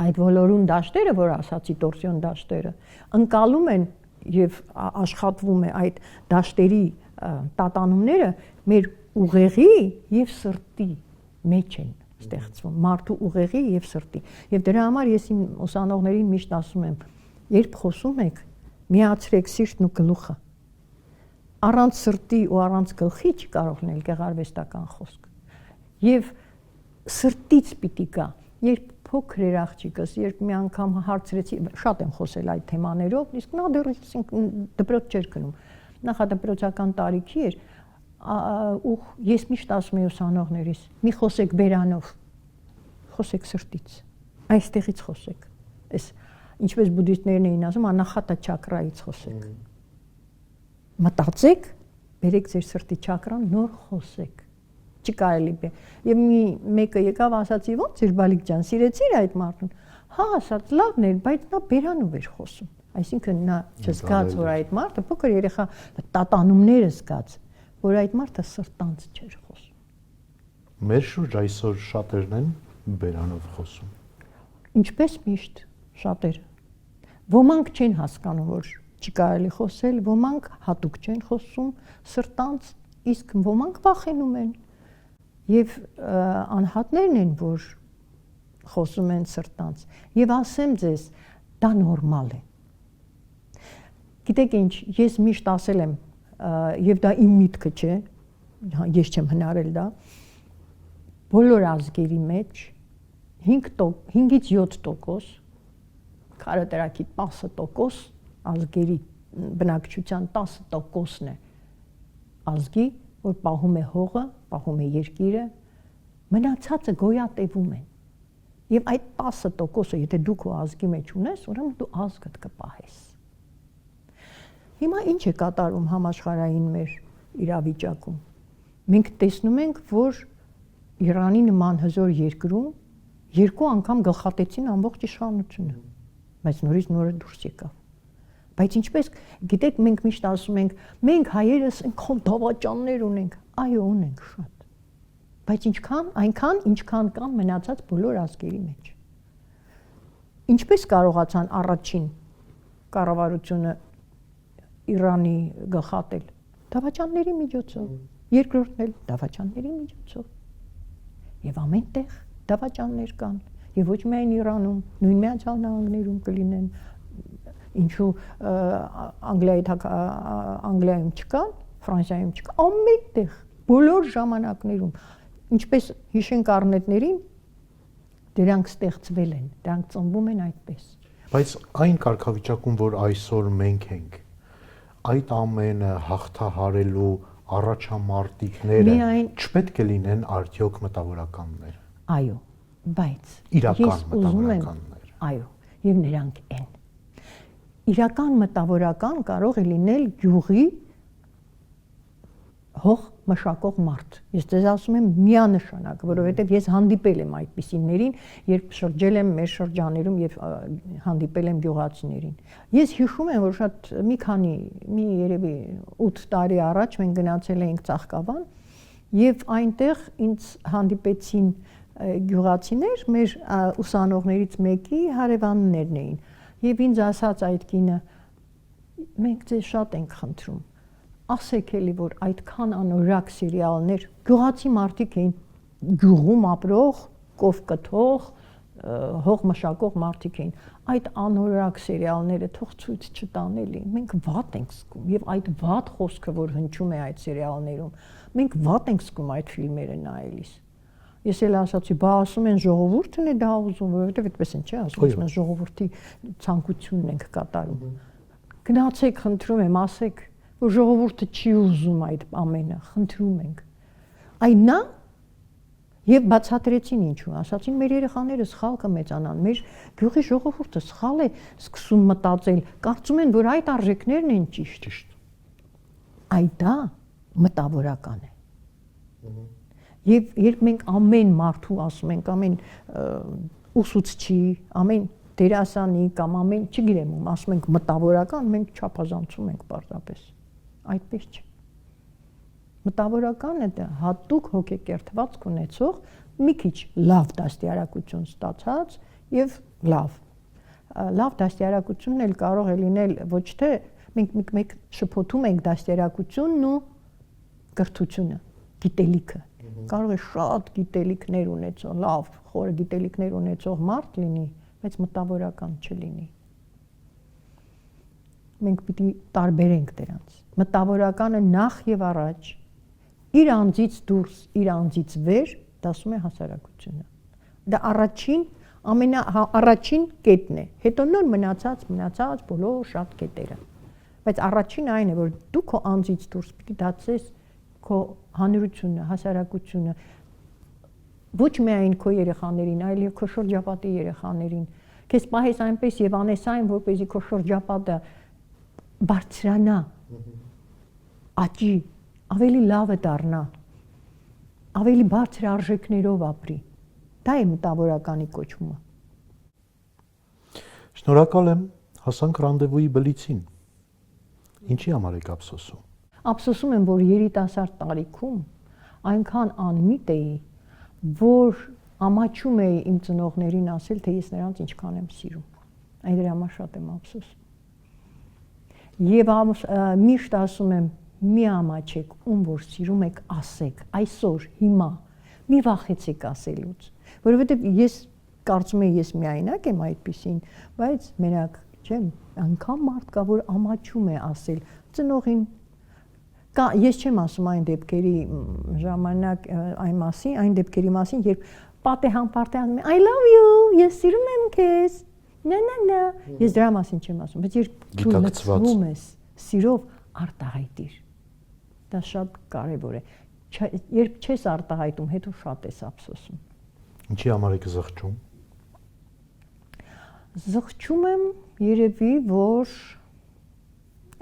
այդ ոլորուն դաշտերը որ ասացի տորսիոն դաշտերը ընկալում են եւ աշխատվում է այդ դաշտերի տատանումները մեր ուղեղի եւ սրտի մեջ են ստեղծվում մարդու ուղեղի եւ սրտի եւ դրա համար ես իմ ուսանողներին միշտ ասում եմ երբ խոսում եք միացրեք սիրտն ու գլուխը առանց սրտի ու առանց գլխի չի կարող լինել գեղարվեստական խոսք եւ սրտից պիտի գա երբ փոքր էր աղջիկս երբ մի անգամ հարցրեցի շատ եմ խոսել այդ թեմաներով իսկ նա դեռ դպրոց չէր գնում նախադպրոցական տարիքի էր ու ես միշտ ասում եմ ուսանողներիս մի խոսեք բերանով խոսեք սրտից այստեղից խոսեք այս ինչպես բուդդիստներն էին ասում անախատա չակրայից խոսեք մտածեք բերեք ձեր սրտի չակրան նոր խոսեք չկարելի է եւ մեկը եկավ ասացի ո՞նց էր բալիկ ջան սիրեցիր այդ մարդուն հա ասաց լավն էր բայց նա բերանով էր խոսում այսինքն նա չզգաց որ այդ մարդը փոքր երեխա տատանումները զգաց որ այդ մարդը սրտանց չէր խոսում մեր շուրջ այսօր շատերն են բերանով խոսում ինչպես միշտ շատերը ոմանք չեն հասկանում որ չի կարելի խոսել ոմանք հատուկ չեն խոսում սրտանց իսկ ոմանք վախենում են եւ անհատներն են որ խոսում են սրտանց եւ ասեմ ձեզ դա նորմալ է գիտեք ինչ ես միշտ ասել եմ եւ դա իմ միտքը չէ ես չեմ հնարել դա բոլոր ազգերի մեջ 5-ից 7% քարոտրակի 10% ազգերի բնակչության 10%-ն է ազգի որ պահում է հողը, պահում է երկիրը, մնացածը գոյատևում են։ Եվ այդ 10%-ը, եթե դու քո ազգի մեջ ունես, ուրեմն դու ազգդ կպահես։ Հիմա ինչ է կատարում համաշխարհային մեր իրավիճակում։ Մենք տեսնում ենք, որ Իրանի նման հզոր երկրում 2 անգամ գլխատեցին ամբողջ իշխանությունը, բայց նորից նորը դուրս եկավ։ Բայց ինչպես գիտեք մենք միշտ ասում ենք մենք հայերս այնքան դավաճաններ ունենք այո ունենք շատ բայց ինչքան կան մնացած բոլոր ազգերի մեջ ինչպես կարողացան առաջին կառավարությունը Իրանի գլխատել դավաճանների միջոցով երկրորդն էլ դավաճանների միջոցով եւ ամենտեղ դավաճաններ կան եւ ոչ միայն Իրանում նույն Միացյալ Նահանգներում կլինեն ինչու Անգլիայում չկան, Ֆրանսիայում չկան, ամենտեղ, բոլոր ժամանակներում, ինչպես հիշենք առնետներին, դրանք ստեղծվել են, դրանք ծնվում են այդպես։ Բայց այն կարգավիճակում, որ այսօր մենք ենք, այդ ամենը հաղթահարելու առաջամարտիկները չպետք է լինեն արդյոք մտավորականներ։ Այո, բայց իրական մտավորականներ։ Այո, եւ նրանք են։ Իրական մտավորական կարող է լինել գյուղի հող մշակող մարդ։ Ես ձեզ ասում եմ միանշանակ, որովհետև ես հանդիպել եմ այդպիսիներին, երբ շրջել եմ մեր շրջաներում եւ հանդիպել եմ գյուղացիներին։ Ես հիշում եմ, որ շատ մի երևի 8 տարի առաջ մենք գնացել էինք Ծաղկավան եւ այնտեղ ինձ հանդիպեցին գյուղացիներ, մեր ուսանողներից մեկի հարևաններն էին եւ ինձ ասաց այդ կինը. մենք ձեզ շատ ենք խնդրում, ասեք էլի, որ այդքան անորակ սերիալներ, գյուղացի մարդիկ էին, գյուղում ապրող, կով կթող, հող մշակող մարդիկ էին, այդ անորակ սերիալները թող ցույց չտան էլի, մենք վատ ենք զգում եւ այդ վատ խոսքը, որ հնչում է այդ սերիալներում, մենք վատ ենք զգում այդ ֆիլմերը նայելիս։ Ես էլ ասացի, բա ասում են ժողովուրդն է դա ուզում, որովհետև այդպես են, չէ՞, ասում են ժողովրդի ցանկությունն ենք կատարում։ Գնացեք, խնդրում եմ, ասեք, որ ժողովուրդը չի ուզում այդ ամենը, խնդրում ենք։ Այն նա եւ բացատրեցին ինչու, ասացին մեր երեխաները սխալ կմեծանան, մեր գյուղի ժողովուրդը սխալ է սկսում մտածել, կարծում են, որ այդ արժեքներն են ճիշտ։ Այդ դա մտավորական է։ Եվ երբ մենք ամեն մարդու ասում ենք, ամեն ուսուցչի, ամեն դերասանի կամ ամեն, չգիտեմ ում, ասում ենք մտավորական, մենք չափազանցում ենք պարզապես։ Այդպես չէ։ Մտավորականը դա հատուկ հոգեկերթվածք ունեցող մի քիչ լավ դաստիարակություն ստացած եւ լավ դաստիարակությունն էլ կարող է լինել ոչ թե մենք շփոթում ենք դաստիարակությունն ու կրթությունը, գիտելիքը։ Կարող է շատ գիտելիքներ ունեցող, լավ, խորը գիտելիքներ ունեցող մարդ լինի, բայց մտավորական չլինի։ Մենք պիտի տարբերենք դրանց։ Մտավորականը նախ եւ առաջ իր անձից դուրս, իր անձից վեր դասում է հասարակությունը։ Դա առաջին կետն է։ Հետո նոր մնացած բոլոր շատ կետերը։ Բայց առաջին այն է, որ դու քո անձից դուրս պիտի դասես քո հանրությունը, հասարակությունը, ոչ միայն քո երեխաներին, այլև քո շրջապատի երեխաներին։ Քեզ պահես այնպես եւ անես այն, որպեսզի քո շրջապատը բարձրանա, աճի, ավելի լավը դառնա, ավելի բարձր արժեքներով ապրի։ Դա է մտավորականի կոչումը։ Շնորհակալ եմ, հասանք ռանդևուի բլիցին։ Ինչի համար եք ափսոսում։ Ափսոսում եմ, որ երիտասարդ տարիքում այնքան անմիտ էի, որ ամաչում էի իմ ծնողներին ասել, թե ես նրանց ինչքան եմ սիրում։ Այդ դրա համար շատ եմ ափսոսում։ Եվ միշտ ասում եմ, մի ամաչեք, ում որ սիրում եք, ասեք, այսօր, հիմա, մի վախեցեք ասելուց, որովհետև ես կարծում եմ, ես միայնակ եմ այդպիսին, բայց մենակ չեմ, անգամ մարդ կա, որ ամաչում է ասել ծնողին։ Ես չեմ ասում այն դեպքերի ժամանակ այն դեպքերի մասին, երբ պատեհան I love you, ես սիրում եմ քեզ, նա, ես դրա մասին չեմ ասում, բայց երբ դու լցվում ես սիրով, արտահայտիր, դա շատ կարևոր է, երբ չես արտահայտում, հետո շատ ես ափսոսում։ Ինչի համար եք զղջում։ Զղջում եմ երևի, որ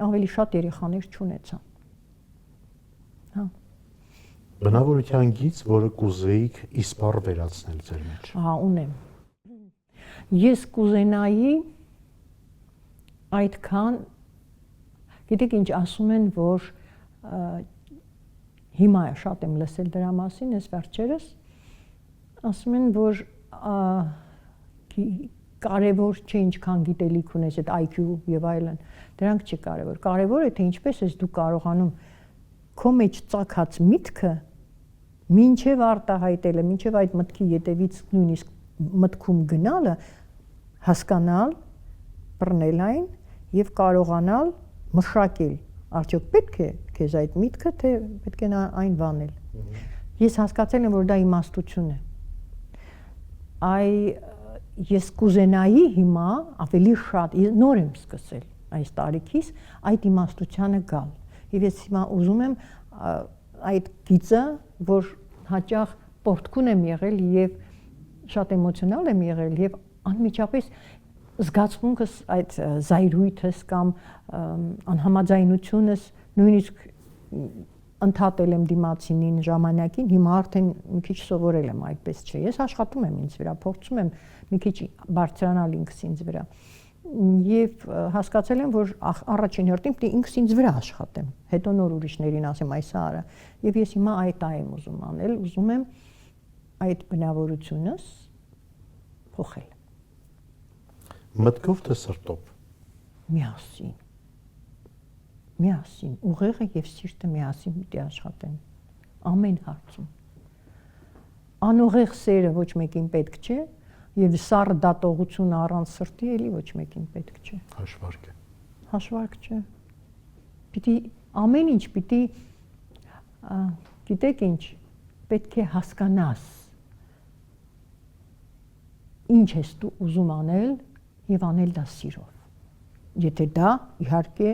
ավելի շատ երեխաներ չունեցան։ Բնավորության գիծ, որը կուզեիք իսպառ վերացնել ձեր մեջ։ Ունեմ։ Ես կուզենայի այդքան, գիտեք ինչ ասում են, որ հիմա շատ եմ լսել դրա մասին, ես վերջերս ասում են, որ կարևոր չէ ինչքան գիտելիք ունես, այդ IQ եւ այլն, դրանք չի կարևոր։ Կարևորը թե ինչպես ես դու կարողանում քո մեջ ծագած միտքը մինչև արտահայտելը, մինչև այդ մտքի ետևից նույնիսկ մտքում գնալը հասկանալ, բռնել այն եւ կարողանալ մշակել։ Արդյոք պետք է քեզ այդ միտքը, թե պետք է այն վանել։ Ես հասկացել եմ, որ դա իմաստություն է։ Ես կուզենայի հիմա ավելի շատ, նոր եմ սկսել, այս տարիքից այդ իմաստությանը գալ։ Եվ ես հիմա ուզում եմ այդ գիծը, որ հաճախ պորտքուն եմ եղել եւ շատ էմոցիոնալ եմ եղել եւ անմիջապես զգացմունքս այդ զայրույթս կամ անհամաձայնությունս նույնիսկ ընդհատել եմ դիմացինին ժամանակին, հիմա արդեն մի քիչ սովորել եմ այդպես չէ։ Ես աշխատում եմ ինձ վրա, փորձում եմ մի քիչ բարձրանալ ինքս ինձ վրա։ Եվ հասկացել եմ, որ առաջին հերթին պետք է ինքս ինձ վրա աշխատեմ, հետո նոր ուրիշներին ասեմ այս արա։ Եվ ես հիմա այդ եմ ուզում անել, ուզում եմ այդ բնավորությունս փոխել։ Մտքով թե սրտով։ Միասին։ Միասին, ուղեղը եւ սիրտը միասին պիտի աշխատեն ամեն հարցում։ Անուղեղ սերը ոչ մեկին պետք չէ եւ սառը դատողությունը առանց սրտի էլի ոչ մեկին պետք չէ։ Հաշվարկ է։ Հաշվարկ չէ։ Պիտի ամեն ինչ պիտի գիտեք ինչ, պետք է հասկանաս ինչ ես դու ուզում անել եւ անել դա սիրով։ Եթե դա իհարկե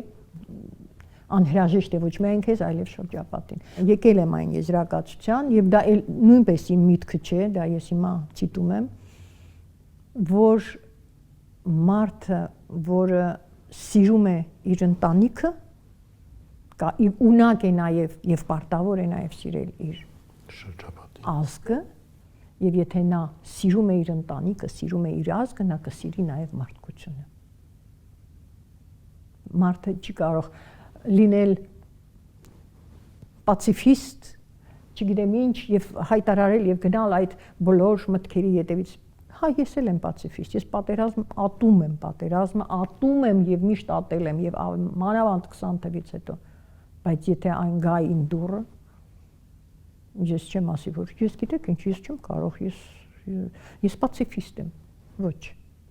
անհրաժեշտ է ոչ միայն քեզ, այլև շրջապատին։ Եկել եմ այն եզրակացության եւ դա նույնպես իմ միտքը չէ, դա ես հիմա ցիտում եմ, որ մարդը, որը սիրում է իր ընտանիքը, ունակ է նաեւ եւ պարտավոր է նաեւ սիրել իր շրջապատին ազգը, եւ եթե նա սիրում է իր ընտանիքը, սիրում է իր ազգը, նա կսիրի նաեւ մարդկությունը։ Մարդը չի կարող լինել պացիֆիստ, չգիտեմ ինչ, եւ հայտարարել եւ գնալ այդ բոլոր մտքերի հետևից։ Հա, ես էլ եմ պացիֆիստ, ես պատերազմ ատում եմ, պատերազմը ատում եմ եւ միշտ ատել եմ եւ մանավանդ 20 թվականից հետո։ Բայց եթե այն գա իմ դուռը, ես չեմ ասի, որ ես գիտեք ինչ, ես չեմ կարող, ես պացիֆիստ եմ։ Ոչ,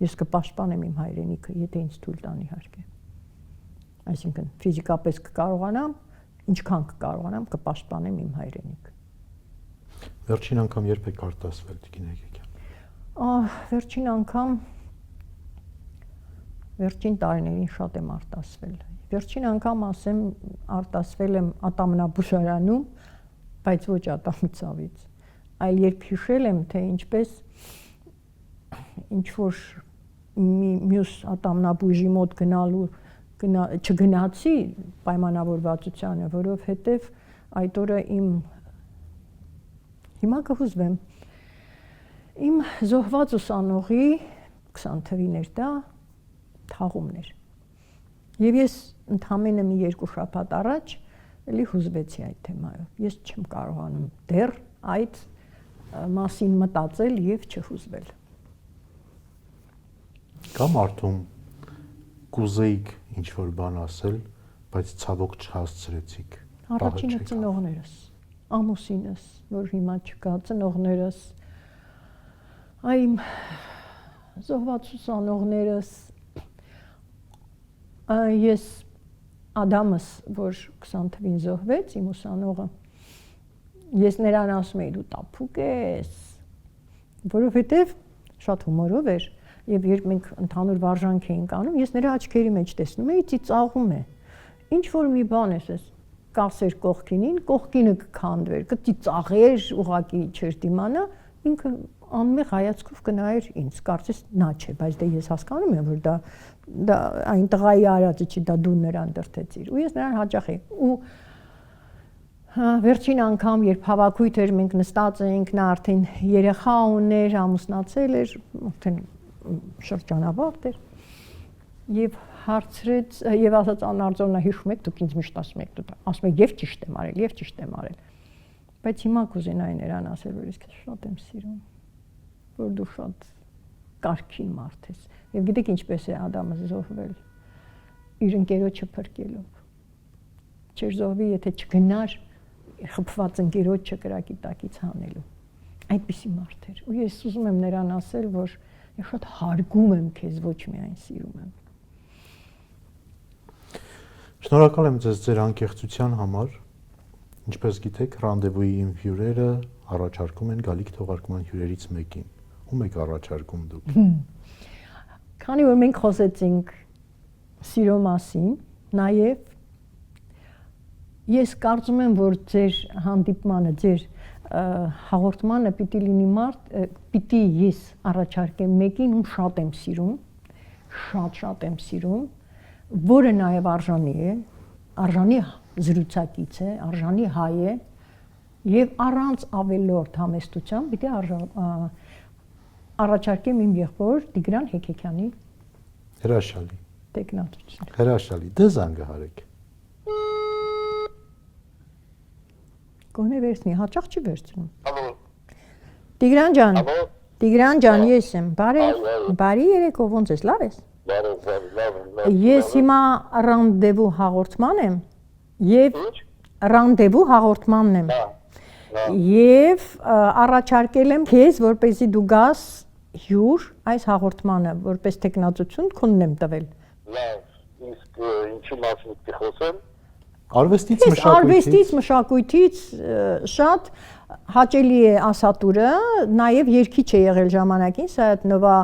ես կպաշտպանեմ իմ հայրենիքը, եթե ինձ թույլ տան իհարկե։ Այսինքն ֆիզիկապես կկարողանամ, ինչքան կկարողանամ կպաշտպանեմ իմ հայրենիքը։ Վերջին անգամ երբ եք արտասվել Տիկին Հակոբյան։ Վերջին անգամ վերջին տարիներին շատ եմ արտասվել։ Վերջին անգամ ասեմ արտասվել եմ ատամնաբուժարանում, բայց ոչ ատամի ցավից, այլ երբ հիշել եմ, թե ինչպես ինչ որ մյուս ատամնաբույժի մոտ գնալու չգնացի պայմանավորվածությանը, որովհետև այդ օրը հիմա կհուզվեմ, իմ զոհված ուսանողի 20 թվին էր դա թաղումներ։ Եվ ես ընդամենը մի 2 շաբաթ առաջ էլի հուզվեցի այդ թեմայով։ Ես չեմ կարողանում դեռ այդ մասին մտածել եւ չհուզվել։ Կամ արդյոք կուզեիք ինչ-որ բան ասել, բայց ցավոք չհասցրեցիք։ Առաջինը ծնողներս, ամուսինս, որ հիմա չկա, ծնողներս, այմ զոհված ուսանողներս, ես Ադամս, որ 20 թվին զոհվեց, իմ ուսանողը, ես նրան ասում էի, դու տափուկ ես, որովհետև շատ հումորով էր, եւ երբ մենք ընդհանուր վարժանք էինք անում, ես նրա աչքերի մեջ տեսնում էի, ծիծաղում է։ Ինչ որ մի բան էս, կասեր կողքինին, կողքինը կքանդվեր, կծիծաղեր, ուղակի չէր դիմանա, ինքը անմեղ հայացքով կնայեր ինձ, կարծես նա չէ, բայց դե ես հասկանում եմ, որ դա այն տղայի արածը չի, դա դու նրան դրթեցիր։ Ու ես նրան հաճախ էի։ Ու վերջին անգամ, երբ հավաքույթ էր, մենք նստած էինք, նա արդեն երեխա ուներ, ամուսնացել էր, արդեն շրջանավարտ էր, եւ հարցրեց եւ ասաց անարձոնա հիշում եք, դուք ինձ միշտ ասում եք, դու ասում եք եւ ճիշտ եմ արել, եւ ճիշտ եմ արել։ Բայց հիմա կուզենայի նրան ասել, որ ես քեզ շատ եմ սիրում, որ դու շատ կարգին մարդ ես։ Եվ գիտեք ինչպես է Ադամը զոհվել իր ընկերոջը փրկելով։ Չէր զոհվի, եթե չգնար խփված ընկերոջը կրակի տակից հանելու։ Այդպիսի մարդ էր։ Ու ես ուզում եմ նրան ասել, որ ես շատ հարգում եմ քեզ, ոչ միայն սիրում եմ։ Շնորհակալ եմ ձեզ ձեր անկեղծության համար։ Ինչպես գիտեք, ռանդևուի իմ հյուրերը առաջարկում են գալիք թողարկման հյուրերից մեկին։ Ում եք առաջարկում դուք։ Քանի որ մենք խոսեցինք սիրո մասին, նաև ես կարծում եմ, որ ձեր հանդիպմանը, ձեր հաղորդմանը պիտի ես առաջարկեմ մեկին, ում շատ եմ սիրում, շատ եմ սիրում, որը նաև արժանի զրուցակից է, արժանի հայ է, եւ առանց ավելորդ համեստության պիտի առաջարկեմ իմ եղբոր Տիգրան Հեքեքյանի Հրաշալի։ տեխնատություն։ Հրաշալի, դե զանգահարեք։ Գոնե վերցնի, հաճախ չի վերցնում։ Ալո։ Տիգրան ջան, Ալո։ Տիգրան ջան, ես եմ։ Բարի երեկո, ոնց ես, լավ ես։ Լավ։ Ես հիմա ռանդևու հաղորդման եմ եւ ռանդևու հաղորդմանն եմ։ Եվ առաջարկել եմ քեզ, որպեսզի դու գաս հյուր այս հաղորդմանը, որպես տեխնատություն քոնն եմ տվել։ Լավ, իսկ ինչի մասին պիտի խոսեմ։ Արվեստից, մշակույթից շատ հաճելի է ասատուրը, նաև երգիչ է եղել ժամանակին, սա նովա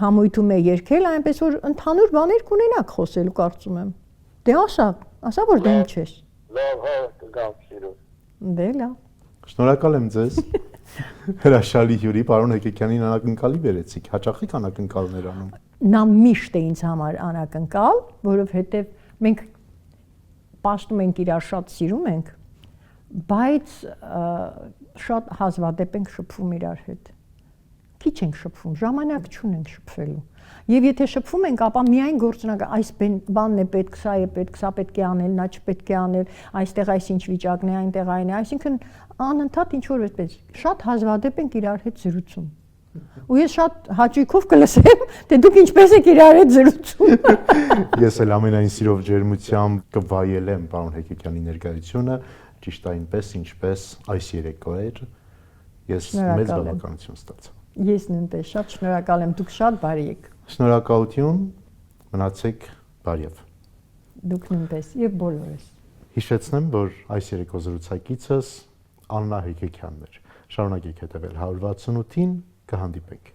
համույթում է երգել, այնպես որ ընդհանուր բաներ կունենաք խոսելու կարծում եմ։ Դե ասա որ դու ինչ ես։ Լավ, հա, կգամ սիրով։ Դե լավ։ Շնորհակալ եմ ձեզ։ Հրաշալի հյուրի, պարոն Հեքեքյանին անակնկալի վերեցիք, հաճախի անակնկալներ անում։ Նա միշտ է ինձ համար անակնկալ, որովհետև մենք պաշտում ենք իրար, շատ սիրում ենք, բայց շատ հազվադեպ ենք շփվում իրար հետ։ Քիչ ենք շփվում, ժամանակ չունենք շփվելու։ Եվ եթե շփվում ենք, ապա միայն գործնական այս բանն է պետք, սա է պետք, սա պետք է անել, նա չպետք է անել, այստեղ այսինչ վիճակն է, այնտեղ այն է, այսինքն անընդհատ ինչ որ այդպես շատ հազվադեպ ենք իրար հետ զրուցում։ Ու ես շատ հաճույքով կլսեմ, թե դուք ինչպես եք իրար հետ զրուցում։ Ես էլ ամենայն սիրով ջերմությամբ կվայելեմ պարոն Հեքեքյանի ներկայությունը, ճիշտ այնպես, ինչպես այս երեկո էր։ Ես մեծ բավականություն ստացա։ Ես նույնպես շատ շնորհակալ եմ, դուք շատ բարի եք։ Շնորհակալություն, մնացեք բարև։ Դուք նույնպես եւ բոլորս։ Հիշեցնեմ, որ այս երեկո զրուցակիցս Աննա Հեքեքյանն էր։ Շարունակեք հետևել 168-ին, կհանդիպենք։